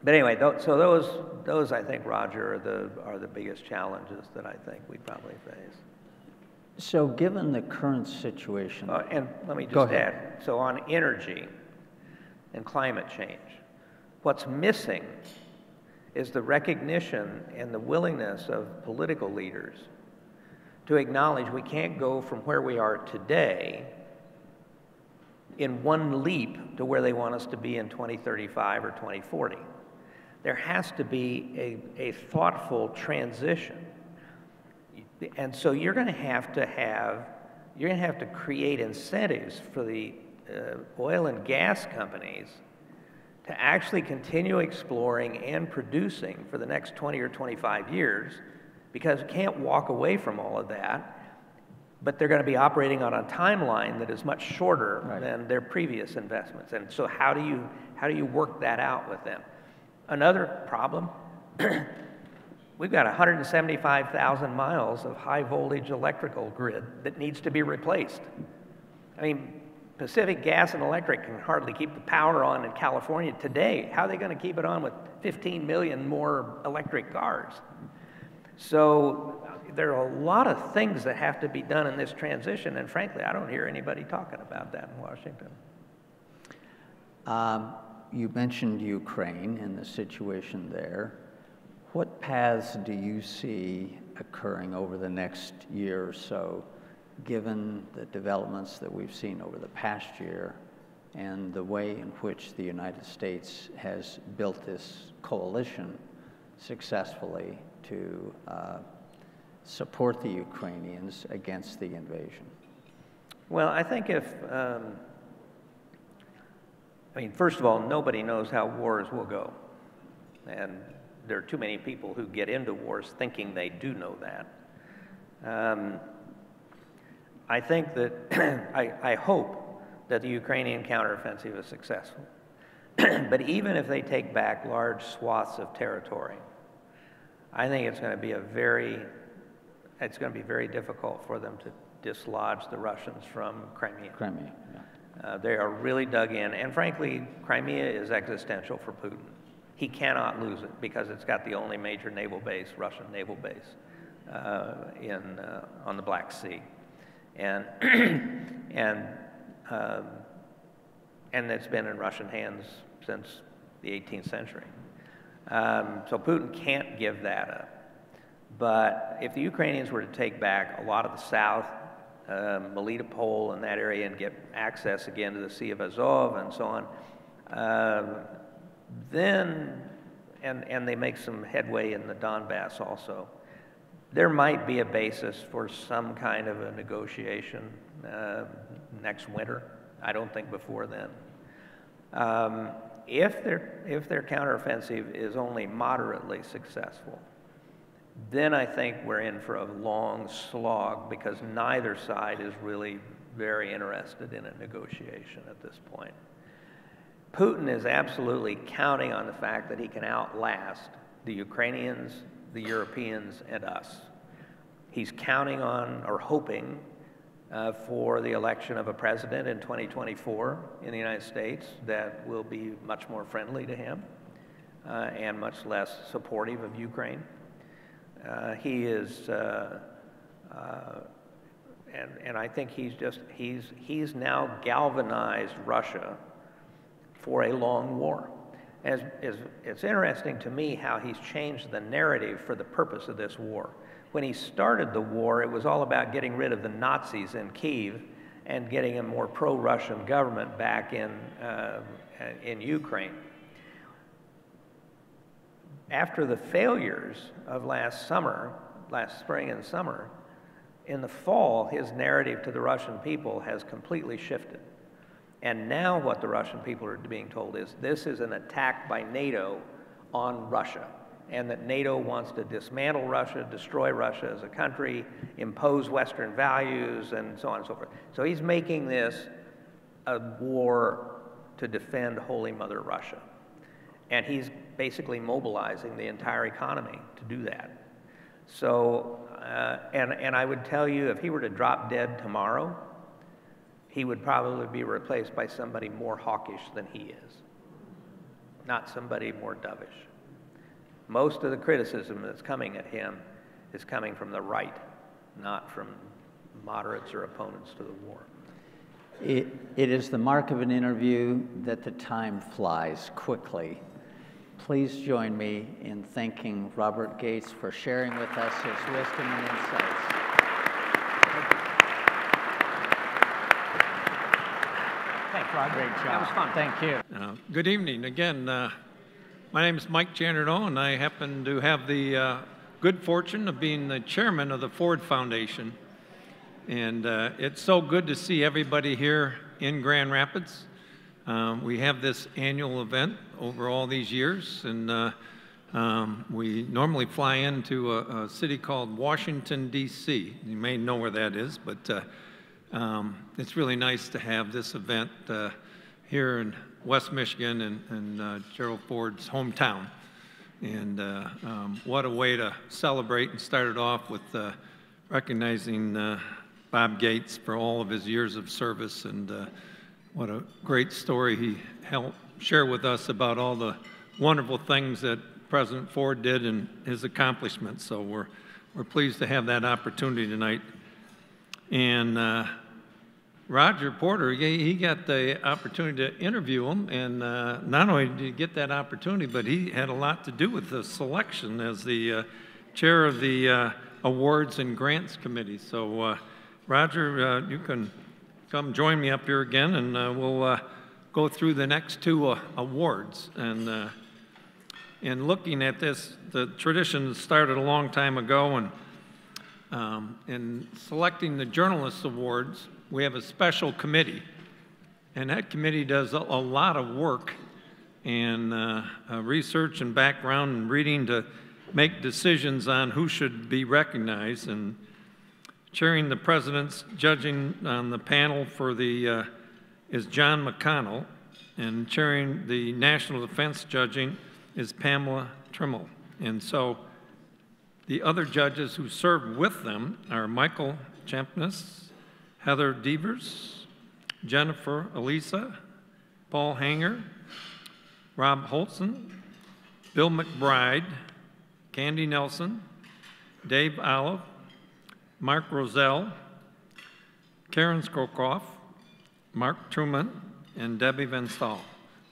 But anyway, so those I think, Roger, are the biggest challenges that I think we probably face. So given the current situation... and let me just add, so on energy and climate change, what's missing is the recognition and the willingness of political leaders to acknowledge we can't go from where we are today in one leap to where they want us to be in 2035 or 2040. There has to be a thoughtful transition. And so you're going to have to create incentives for the oil and gas companies to actually continue exploring and producing for the next 20 or 25 years, because you can't walk away from all of that, but they're going to be operating on a timeline that is much shorter than their previous investments. And so how do you work that out with them? Another problem, we've got 175,000 miles of high voltage electrical grid that needs to be replaced. I mean, Pacific Gas and Electric can hardly keep the power on in California today. How are they going to keep it on with 15 million more electric cars? So there are a lot of things that have to be done in this transition, and frankly, I don't hear anybody talking about that in Washington. You mentioned Ukraine and the situation there. What paths do you see occurring over the next year or so, given the developments that we've seen over the past year and the way in which the United States has built this coalition successfully to support the Ukrainians against the invasion? Well, I think first of all, nobody knows how wars will go. And there are too many people who get into wars thinking they do know that. I think that, I hope that the Ukrainian counteroffensive is successful. But even if they take back large swaths of territory, I think it's going to be very difficult for them to dislodge the Russians from Crimea. Yeah. They are really dug in, and frankly, Crimea is existential for Putin. He cannot lose it because it's got the only major naval base, Russian naval base, on the Black Sea, and it's been in Russian hands since the 18th century. So Putin can't give that up. But if the Ukrainians were to take back a lot of the south, Melitopol and that area, and get access again to the Sea of Azov and so on, then, and they make some headway in the Donbass also, there might be a basis for some kind of a negotiation next winter. I don't think before then. If their counteroffensive is only moderately successful, then I think we're in for a long slog, because neither side is really very interested in a negotiation at this point. Putin is absolutely counting on the fact that he can outlast the Ukrainians, the Europeans, and us. He's counting on, or hoping, for the election of a president in 2024 in the United States that will be much more friendly to him and much less supportive of Ukraine. He is, and I think he's now galvanized Russia for a long war. It's interesting to me how he's changed the narrative for the purpose of this war. When he started the war, it was all about getting rid of the Nazis in Kyiv and getting a more pro-Russian government back in Ukraine. After the failures of last spring and summer, in the fall, his narrative to the Russian people has completely shifted. And now what the Russian people are being told is this is an attack by NATO on Russia, and that NATO wants to dismantle Russia, destroy Russia as a country, impose Western values, and so on and so forth. So he's making this a war to defend Holy Mother Russia. And he's basically mobilizing the entire economy to do that. So, and I would tell you, if he were to drop dead tomorrow, he would probably be replaced by somebody more hawkish than he is, not somebody more dovish. Most of the criticism that's coming at him is coming from the right, not from moderates or opponents to the war. It is the mark of an interview that the time flies quickly. Please join me in thanking Robert Gates for sharing with us his wisdom and insights. Thanks, Roger. Great job. That was fun. Thank you. Good evening. Again, my name is Mike Jannerdo, and I happen to have the good fortune of being the chairman of the Ford Foundation. And it's so good to see everybody here in Grand Rapids. We have this annual event over all these years, and we normally fly into a city called Washington, D.C. You may know where that is, but it's really nice to have this event here in West Michigan and Gerald Ford's hometown. And what a way to celebrate, and start it off with recognizing Bob Gates for all of his years of service, and what a great story he helped share with us about all the wonderful things that President Ford did and his accomplishments. So we're pleased to have that opportunity tonight. And Roger Porter, he got the opportunity to interview him, and not only did he get that opportunity, but he had a lot to do with the selection as the chair of the Awards and Grants Committee. So Roger, you can come join me up here again, and we'll go through the next two awards. And in looking at this, the tradition started a long time ago, and in selecting the Journalists Awards, we have a special committee, and that committee does a lot of work and research and background and reading to make decisions on who should be recognized. And chairing the president's judging on the panel for the is John McConnell, and chairing the National Defense judging is Pamela Trimmel. And so the other judges who served with them are Michael Champness, Heather Devers, Jennifer Elisa, Paul Hanger, Rob Holtzen, Bill McBride, Candy Nelson, Dave Olive, Mark Roselle, Karen Skrokoff, Mark Truman, and Debbie Van Staal.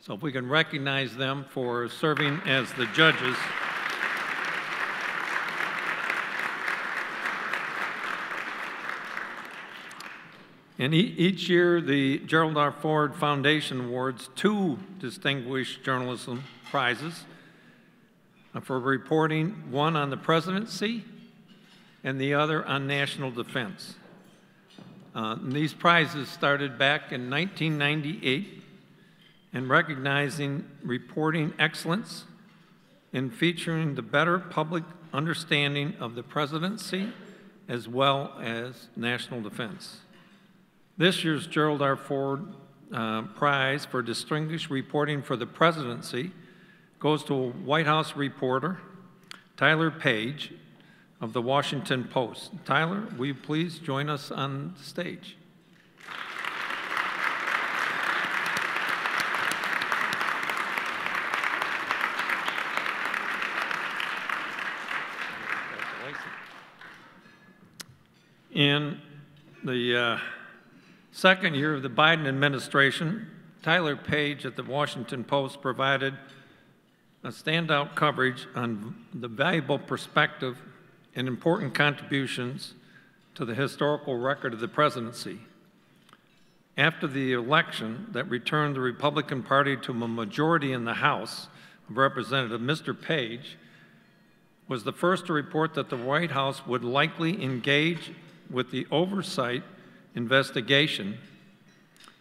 So if we can recognize them for serving as the judges. And each year, the Gerald R. Ford Foundation awards 2 distinguished journalism prizes for reporting, one on the presidency and the other on national defense. These prizes started back in 1998 and recognizing reporting excellence in featuring the better public understanding of the presidency as well as national defense. This year's Gerald R. Ford Prize for Distinguished Reporting for the Presidency goes to a White House reporter, Tyler Page, of the Washington Post. Tyler, will you please join us on the stage? In the second year of the Biden administration, Tyler Page at the Washington Post provided a standout coverage on the valuable perspective and important contributions to the historical record of the presidency. After the election that returned the Republican Party to a majority in the House of Representatives, Mr. Page was the first to report that the White House would likely engage with the oversight investigation,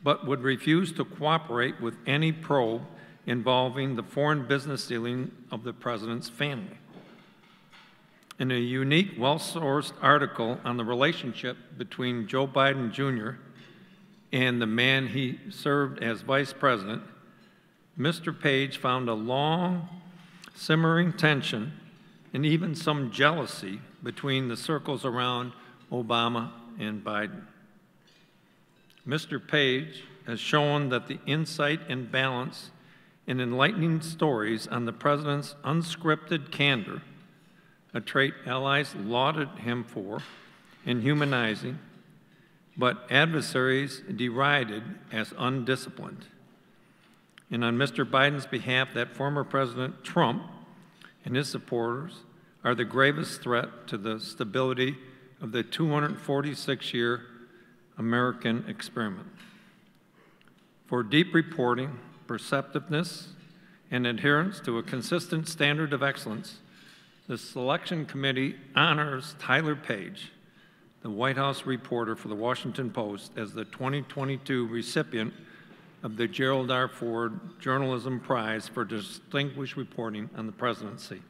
but would refuse to cooperate with any probe involving the foreign business dealing of the president's family. In a unique, well-sourced article on the relationship between Joe Biden Jr. and the man he served as vice president, Mr. Page found a long, simmering tension and even some jealousy between the circles around Obama and Biden. Mr. Page has shown that the insight and balance in enlightening stories on the president's unscripted candor, a trait allies lauded him for in humanizing, but adversaries derided as undisciplined. And on Mr. Biden's behalf, that former President Trump and his supporters are the gravest threat to the stability of the 246-year American experiment. For deep reporting, perceptiveness, and adherence to a consistent standard of excellence, the Selection Committee honors Tyler Page, the White House reporter for the Washington Post, as the 2022 recipient of the Gerald R. Ford Journalism Prize for Distinguished Reporting on the Presidency.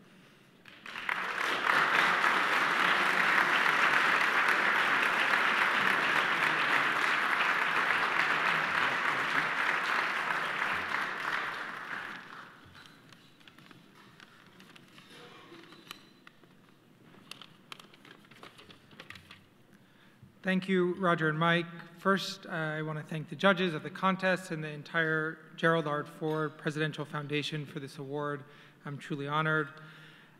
Thank you, Roger and Mike. First, I want to thank the judges of the contest and the entire Gerald R. Ford Presidential Foundation for this award. I'm truly honored.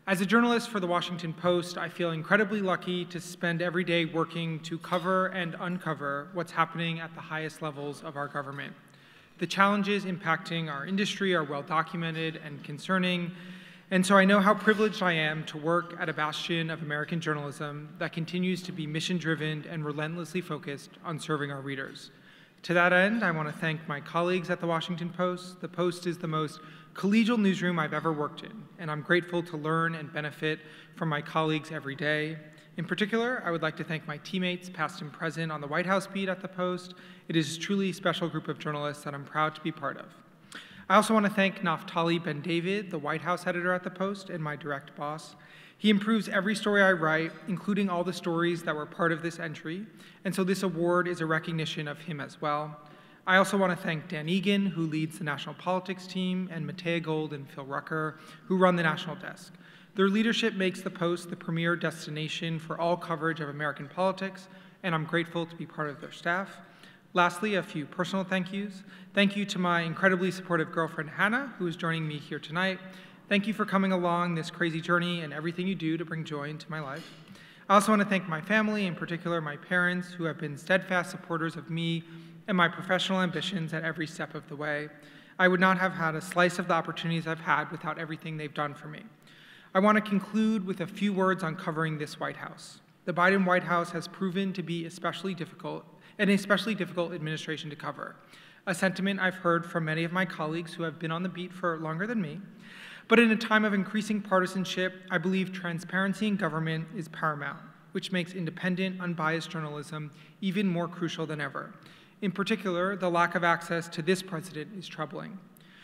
As a journalist for the Washington Post, I feel incredibly lucky to spend every day working to cover and uncover what's happening at the highest levels of our government. The challenges impacting our industry are well documented and concerning, and so I know how privileged I am to work at a bastion of American journalism that continues to be mission-driven and relentlessly focused on serving our readers. To that end, I want to thank my colleagues at the Washington Post. The Post is the most collegial newsroom I've ever worked in, and I'm grateful to learn and benefit from my colleagues every day. In particular, I would like to thank my teammates, past and present, on the White House beat at the Post. It is a truly special group of journalists that I'm proud to be part of. I also want to thank Naftali Ben-David, the White House editor at the Post and my direct boss. He improves every story I write, including all the stories that were part of this entry, and so this award is a recognition of him as well. I also want to thank Dan Egan, who leads the national politics team, and Matea Gold and Phil Rucker, who run the national desk. Their leadership makes the Post the premier destination for all coverage of American politics, and I'm grateful to be part of their staff. Lastly, a few personal thank yous. Thank you to my incredibly supportive girlfriend, Hannah, who is joining me here tonight. Thank you for coming along this crazy journey and everything you do to bring joy into my life. I also want to thank my family, in particular my parents, who have been steadfast supporters of me and my professional ambitions at every step of the way. I would not have had a slice of the opportunities I've had without everything they've done for me. I want to conclude with a few words on covering this White House. The Biden White House has proven to be an especially difficult administration to cover, a sentiment I've heard from many of my colleagues who have been on the beat for longer than me. But in a time of increasing partisanship, I believe transparency in government is paramount, which makes independent, unbiased journalism even more crucial than ever. In particular, the lack of access to this president is troubling.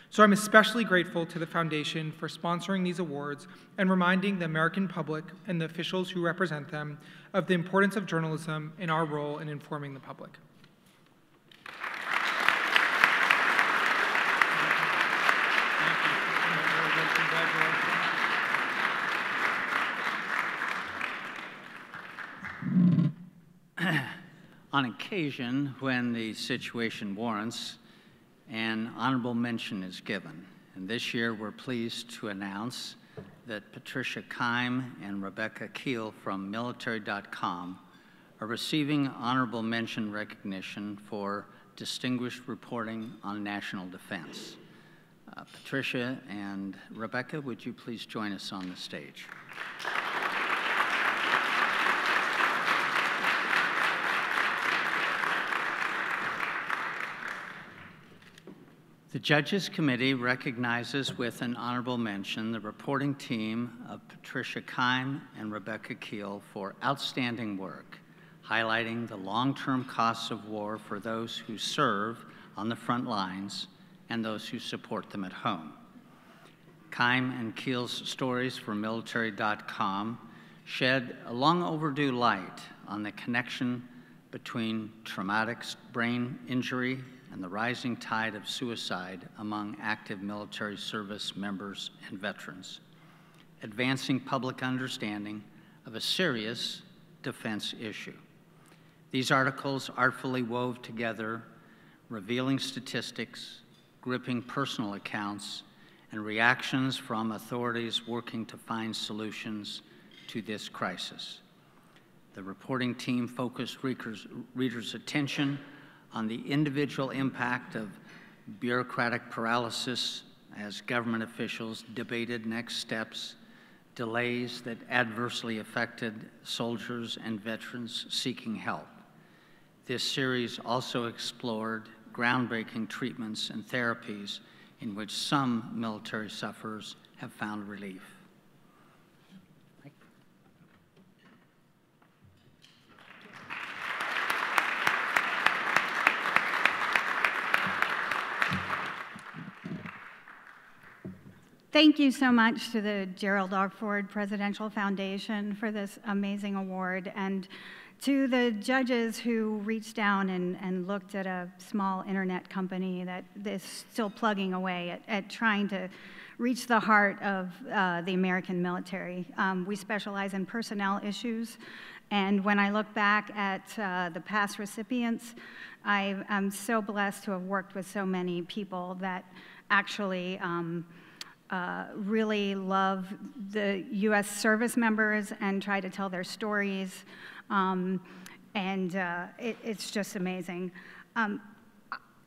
So I'm especially grateful to the Foundation for sponsoring these awards and reminding the American public and the officials who represent them of the importance of journalism in our role in informing the public. On occasion, when the situation warrants, an honorable mention is given. And this year, we're pleased to announce that Patricia Keim and Rebecca Keel from Military.com are receiving honorable mention recognition for distinguished reporting on national defense. Patricia and Rebecca, would you please join us on the stage? The Judges Committee recognizes with an honorable mention the reporting team of Patricia Keim and Rebecca Keel for outstanding work, highlighting the long-term costs of war for those who serve on the front lines and those who support them at home. Keim and Keel's stories for Military.com shed a long overdue light on the connection between traumatic brain injury and the rising tide of suicide among active military service members and veterans, advancing public understanding of a serious defense issue. These articles artfully wove together revealing statistics, gripping personal accounts, and reactions from authorities working to find solutions to this crisis. The reporting team focused readers' attention on the individual impact of bureaucratic paralysis as government officials debated next steps, delays that adversely affected soldiers and veterans seeking help. This series also explored groundbreaking treatments and therapies in which some military sufferers have found relief. Thank you so much to the Gerald R. Ford Presidential Foundation for this amazing award, and to the judges who reached down and looked at a small internet company that is still plugging away at trying to reach the heart of the American military. We specialize in personnel issues, and when I look back at the past recipients, I am so blessed to have worked with so many people that actually really love the U.S. service members and try to tell their stories, it's just amazing.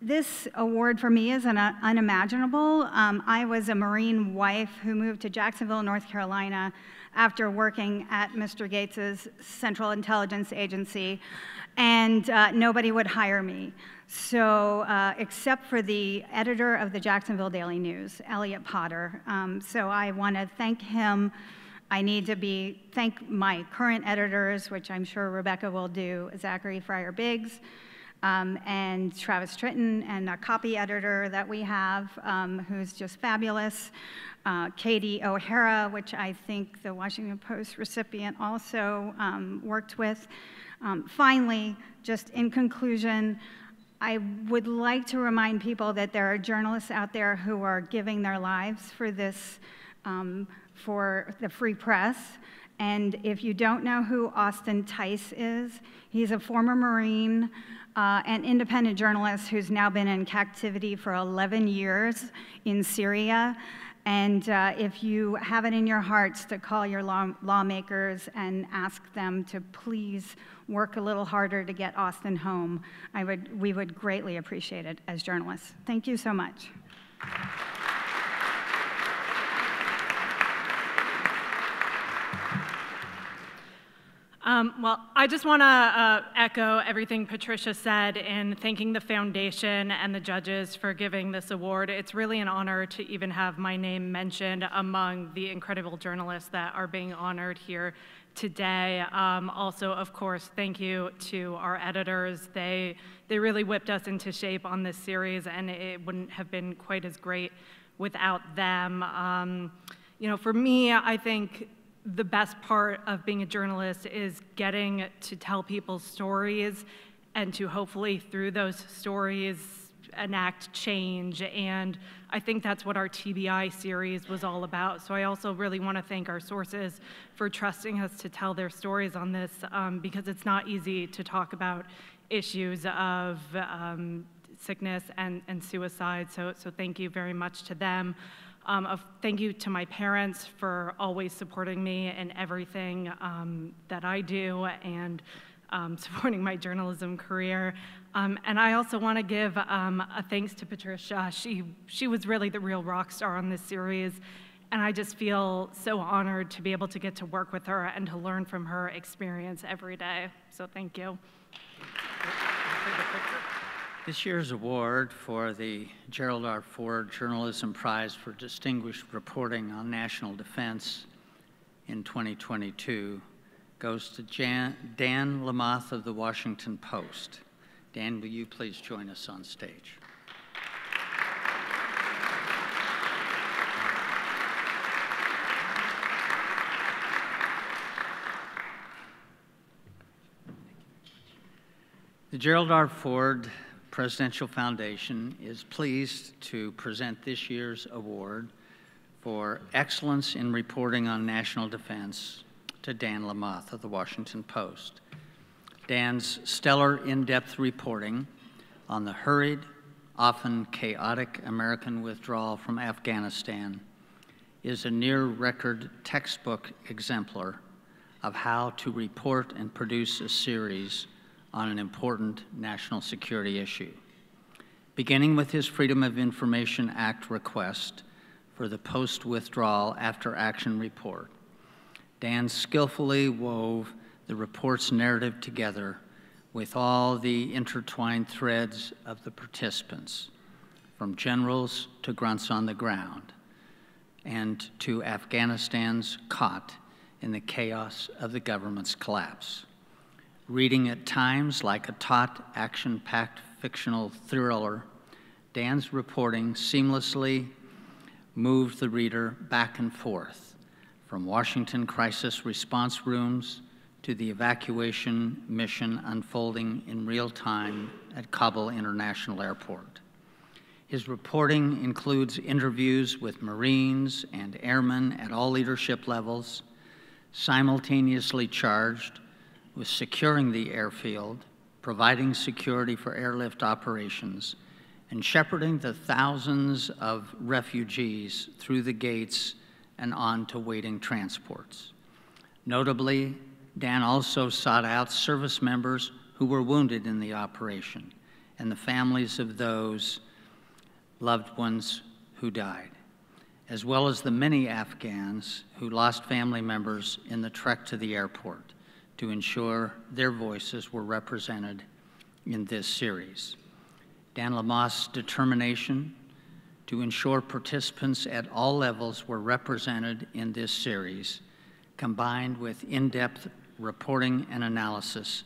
This award for me is unimaginable. I was a Marine wife who moved to Jacksonville, North Carolina after working at Mr. Gates's Central Intelligence Agency, and nobody would hire me. So, except for the editor of the Jacksonville Daily News, Elliot Potter. So I want to thank him. I need to thank my current editors, which I'm sure Rebecca will do, Zachary Fryer-Biggs, and Travis Tritton, and a copy editor that we have, who's just fabulous, Katie O'Hara, which I think the Washington Post recipient also worked with. Finally, just in conclusion, I would like to remind people that there are journalists out there who are giving their lives for this, for the free press. And if you don't know who Austin Tice is, he's a former Marine, an independent journalist who's now been in captivity for 11 years in Syria. And if you have it in your hearts to call your lawmakers and ask them to please work a little harder to get Austin home, we would greatly appreciate it as journalists. Thank you so much. Well, I just want to echo everything Patricia said in thanking the foundation and the judges for giving this award. It's really an honor to even have my name mentioned among the incredible journalists that are being honored here today. Also, of course, thank you to our editors. They really whipped us into shape on this series, and it wouldn't have been quite as great without them. You know, for me, I think the best part of being a journalist is getting to tell people's stories and to hopefully through those stories enact change. And I think that's what our TBI series was all about. So I also really want to thank our sources for trusting us to tell their stories on this, because it's not easy to talk about issues of sickness and suicide. So thank you very much to them. Thank you to my parents for always supporting me in everything that I do and supporting my journalism career. And I also want to give a thanks to Patricia. She was really the real rock star on this series, and I just feel so honored to be able to get to work with her and to learn from her experience every day. So thank you. This year's award for the Gerald R. Ford Journalism Prize for Distinguished Reporting on National Defense in 2022 goes to Dan Lamothe of the Washington Post. Dan, will you please join us on stage? The Gerald R. Ford Presidential Foundation is pleased to present this year's award for excellence in reporting on national defense to Dan Lamothe of the Washington Post. Dan's stellar in-depth reporting on the hurried, often chaotic American withdrawal from Afghanistan is a near-record textbook exemplar of how to report and produce a series on an important national security issue. Beginning with his Freedom of Information Act request for the post-withdrawal after-action report, Dan skillfully wove the report's narrative together with all the intertwined threads of the participants, from generals to grunts on the ground, and to Afghanistan's caught in the chaos of the government's collapse. Reading at times like a taut, action-packed fictional thriller, Dan's reporting seamlessly moved the reader back and forth from Washington crisis response rooms to the evacuation mission unfolding in real time at Kabul International Airport. His reporting includes interviews with Marines and airmen at all leadership levels, simultaneously charged with securing the airfield, providing security for airlift operations, and shepherding the thousands of refugees through the gates and on to waiting transports. Notably, Dan also sought out service members who were wounded in the operation and the families of those loved ones who died, as well as the many Afghans who lost family members in the trek to the airport, to ensure their voices were represented in this series. Dan Lamothe's determination to ensure participants at all levels were represented in this series, combined with in-depth reporting and analysis,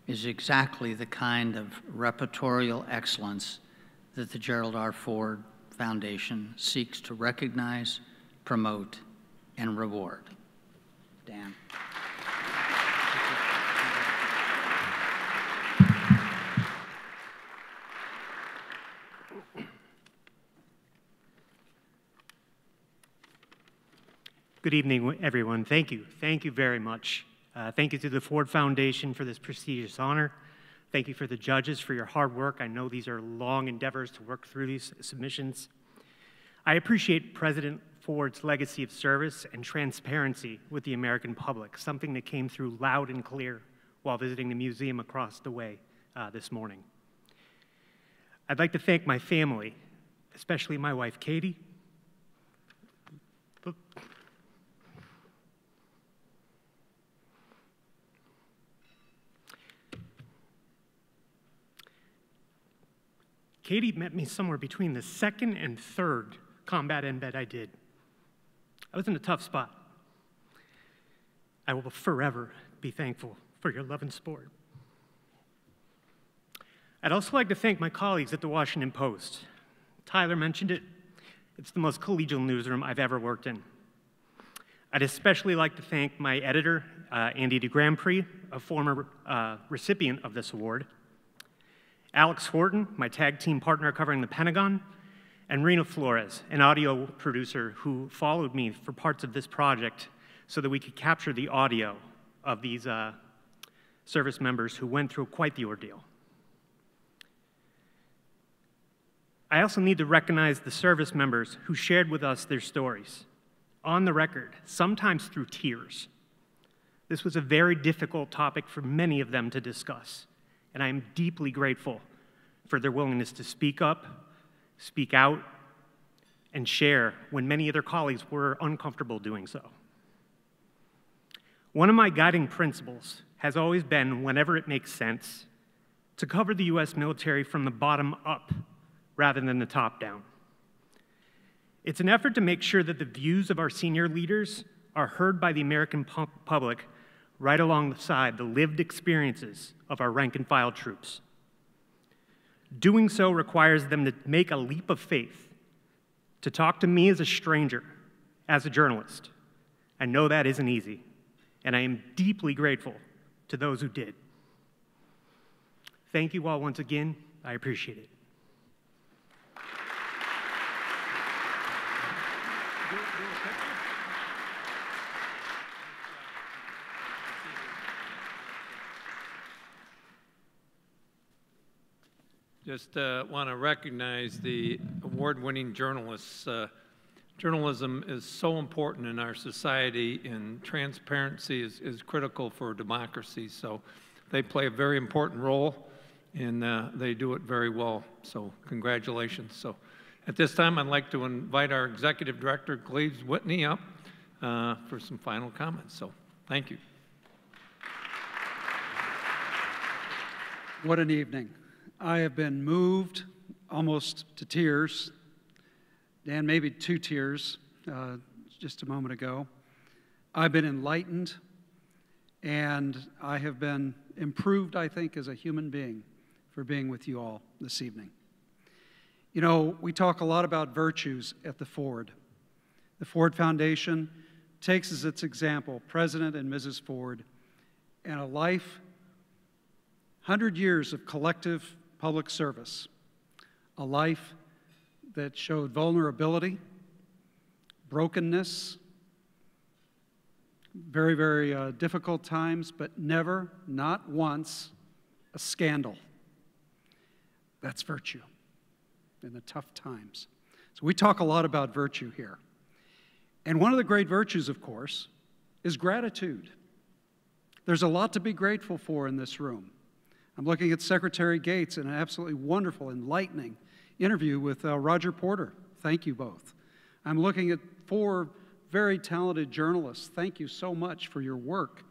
is exactly the kind of reportorial excellence that the Gerald R. Ford Foundation seeks to recognize, promote, and reward. Dan. Good evening, everyone. Thank you. Thank you very much. Thank you to the Ford Foundation for this prestigious honor. Thank you for the judges for your hard work. I know these are long endeavors to work through these submissions. I appreciate President Ford's legacy of service and transparency with the American public, something that came through loud and clear while visiting the museum across the way this morning. I'd like to thank my family especially my wife, Katie. Katie met me somewhere between the second and third combat embed I did. I was in a tough spot. I will forever be thankful for your love and support. I'd also like to thank my colleagues at the Washington Post. Tyler mentioned it. It's the most collegial newsroom I've ever worked in. I'd especially like to thank my editor, Andy DeGrandpré, a former recipient of this award, Alex Horton, my tag team partner covering the Pentagon, and Rena Flores, an audio producer who followed me for parts of this project so that we could capture the audio of these service members who went through quite the ordeal. I also need to recognize the service members who shared with us their stories, on the record, sometimes through tears. This was a very difficult topic for many of them to discuss, and I am deeply grateful for their willingness to speak up, speak out, and share when many of their colleagues were uncomfortable doing so. One of my guiding principles has always been, whenever it makes sense, to cover the U.S. military from the bottom up rather than the top down. It's an effort to make sure that the views of our senior leaders are heard by the American public right alongside the lived experiences of our rank-and-file troops. Doing so requires them to make a leap of faith, to talk to me as a stranger, as a journalist. I know that isn't easy, and I am deeply grateful to those who did. Thank you all once again. I appreciate it. Just want to recognize the award-winning journalists. Journalism is so important in our society, and transparency is critical for democracy. So they play a very important role, and they do it very well. So congratulations. So at this time, I'd like to invite our Executive Director, Cleves Whitney, up for some final comments. So thank you. What an evening. I have been moved almost to tears, and maybe 2 tears just a moment ago. I've been enlightened, and I have been improved, I think, as a human being for being with you all this evening. You know, we talk a lot about virtues at the Ford. The Ford Foundation takes as its example President and Mrs. Ford and a life, 100 years of collective public service, a life that showed vulnerability, brokenness, very, very difficult times, but never, not once, a scandal. That's virtue in the tough times. So we talk a lot about virtue here. And one of the great virtues, of course, is gratitude. There's a lot to be grateful for in this room. I'm looking at Secretary Gates in an absolutely wonderful, enlightening interview with Roger Porter. Thank you both. I'm looking at 4 very talented journalists. Thank you so much for your work.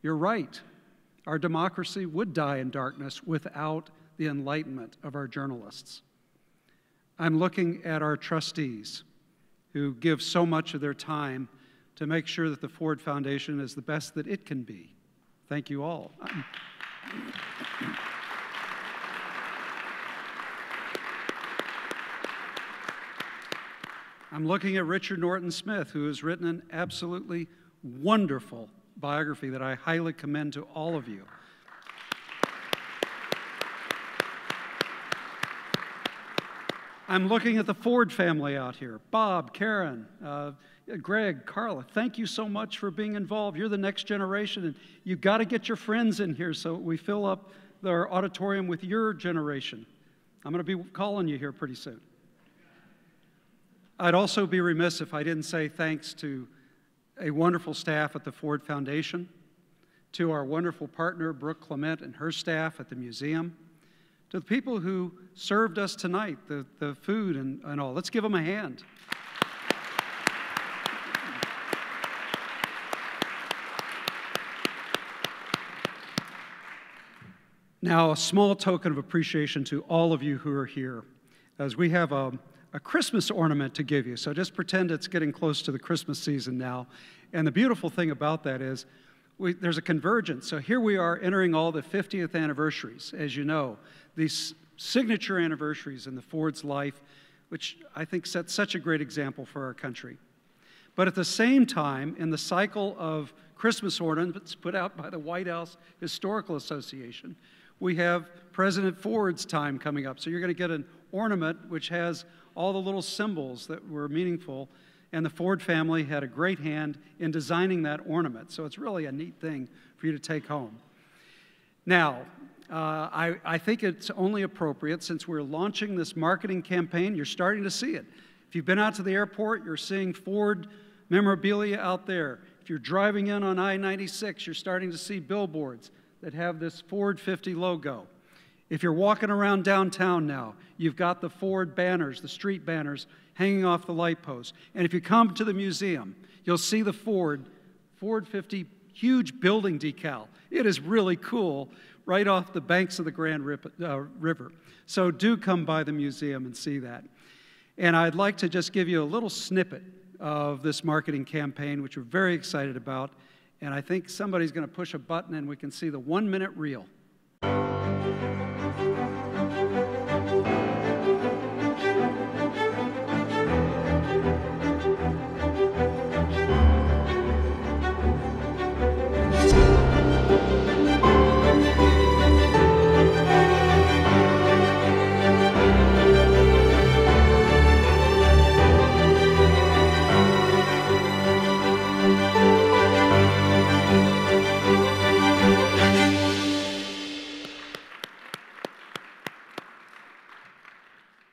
You're right. Our democracy would die in darkness without the enlightenment of our journalists. I'm looking at our trustees who give so much of their time to make sure that the Ford Foundation is the best that it can be. Thank you all. I'm looking at Richard Norton Smith, who has written an absolutely wonderful biography that I highly commend to all of you. I'm looking at the Ford family out here. Bob, Karen, Greg, Carla, thank you so much for being involved. You're the next generation, and you've got to get your friends in here so we fill up our auditorium with your generation. I'm going to be calling you here pretty soon. I'd also be remiss if I didn't say thanks to a wonderful staff at the Ford Foundation, to our wonderful partner, Brooke Clement, and her staff at the museum, to the people who served us tonight, the food and all. Let's give them a hand. Now, a small token of appreciation to all of you who are here, as we have a Christmas ornament to give you. So just pretend it's getting close to the Christmas season now. And the beautiful thing about that is there's a convergence. So here we are entering all the 50th anniversaries, as you know, these signature anniversaries in the Ford's life, which I think sets such a great example for our country. But at the same time, in the cycle of Christmas ornaments put out by the White House Historical Association, we have President Ford's time coming up. So you're going to get an ornament which has all the little symbols that were meaningful, and the Ford family had a great hand in designing that ornament. So it's really a neat thing for you to take home. Now, I think it's only appropriate, since we're launching this marketing campaign, you're starting to see it. If you've been out to the airport, you're seeing Ford memorabilia out there. If you're driving in on I-96, you're starting to see billboards that have this Ford 50 logo. If you're walking around downtown now, you've got the Ford banners, the street banners, hanging off the light posts. And if you come to the museum, you'll see the Ford 50 huge building decal. It is really cool, right off the banks of the Grand River. So do come by the museum and see that. And I'd like to just give you a little snippet of this marketing campaign, which we're very excited about. And I think somebody's going to push a button and we can see the 1-minute reel.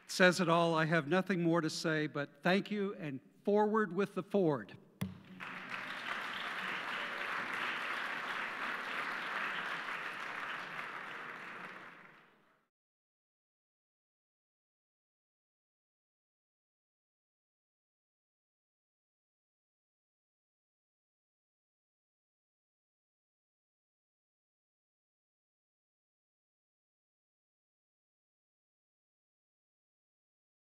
Says it all. I have nothing more to say, but thank you, and forward with the Ford.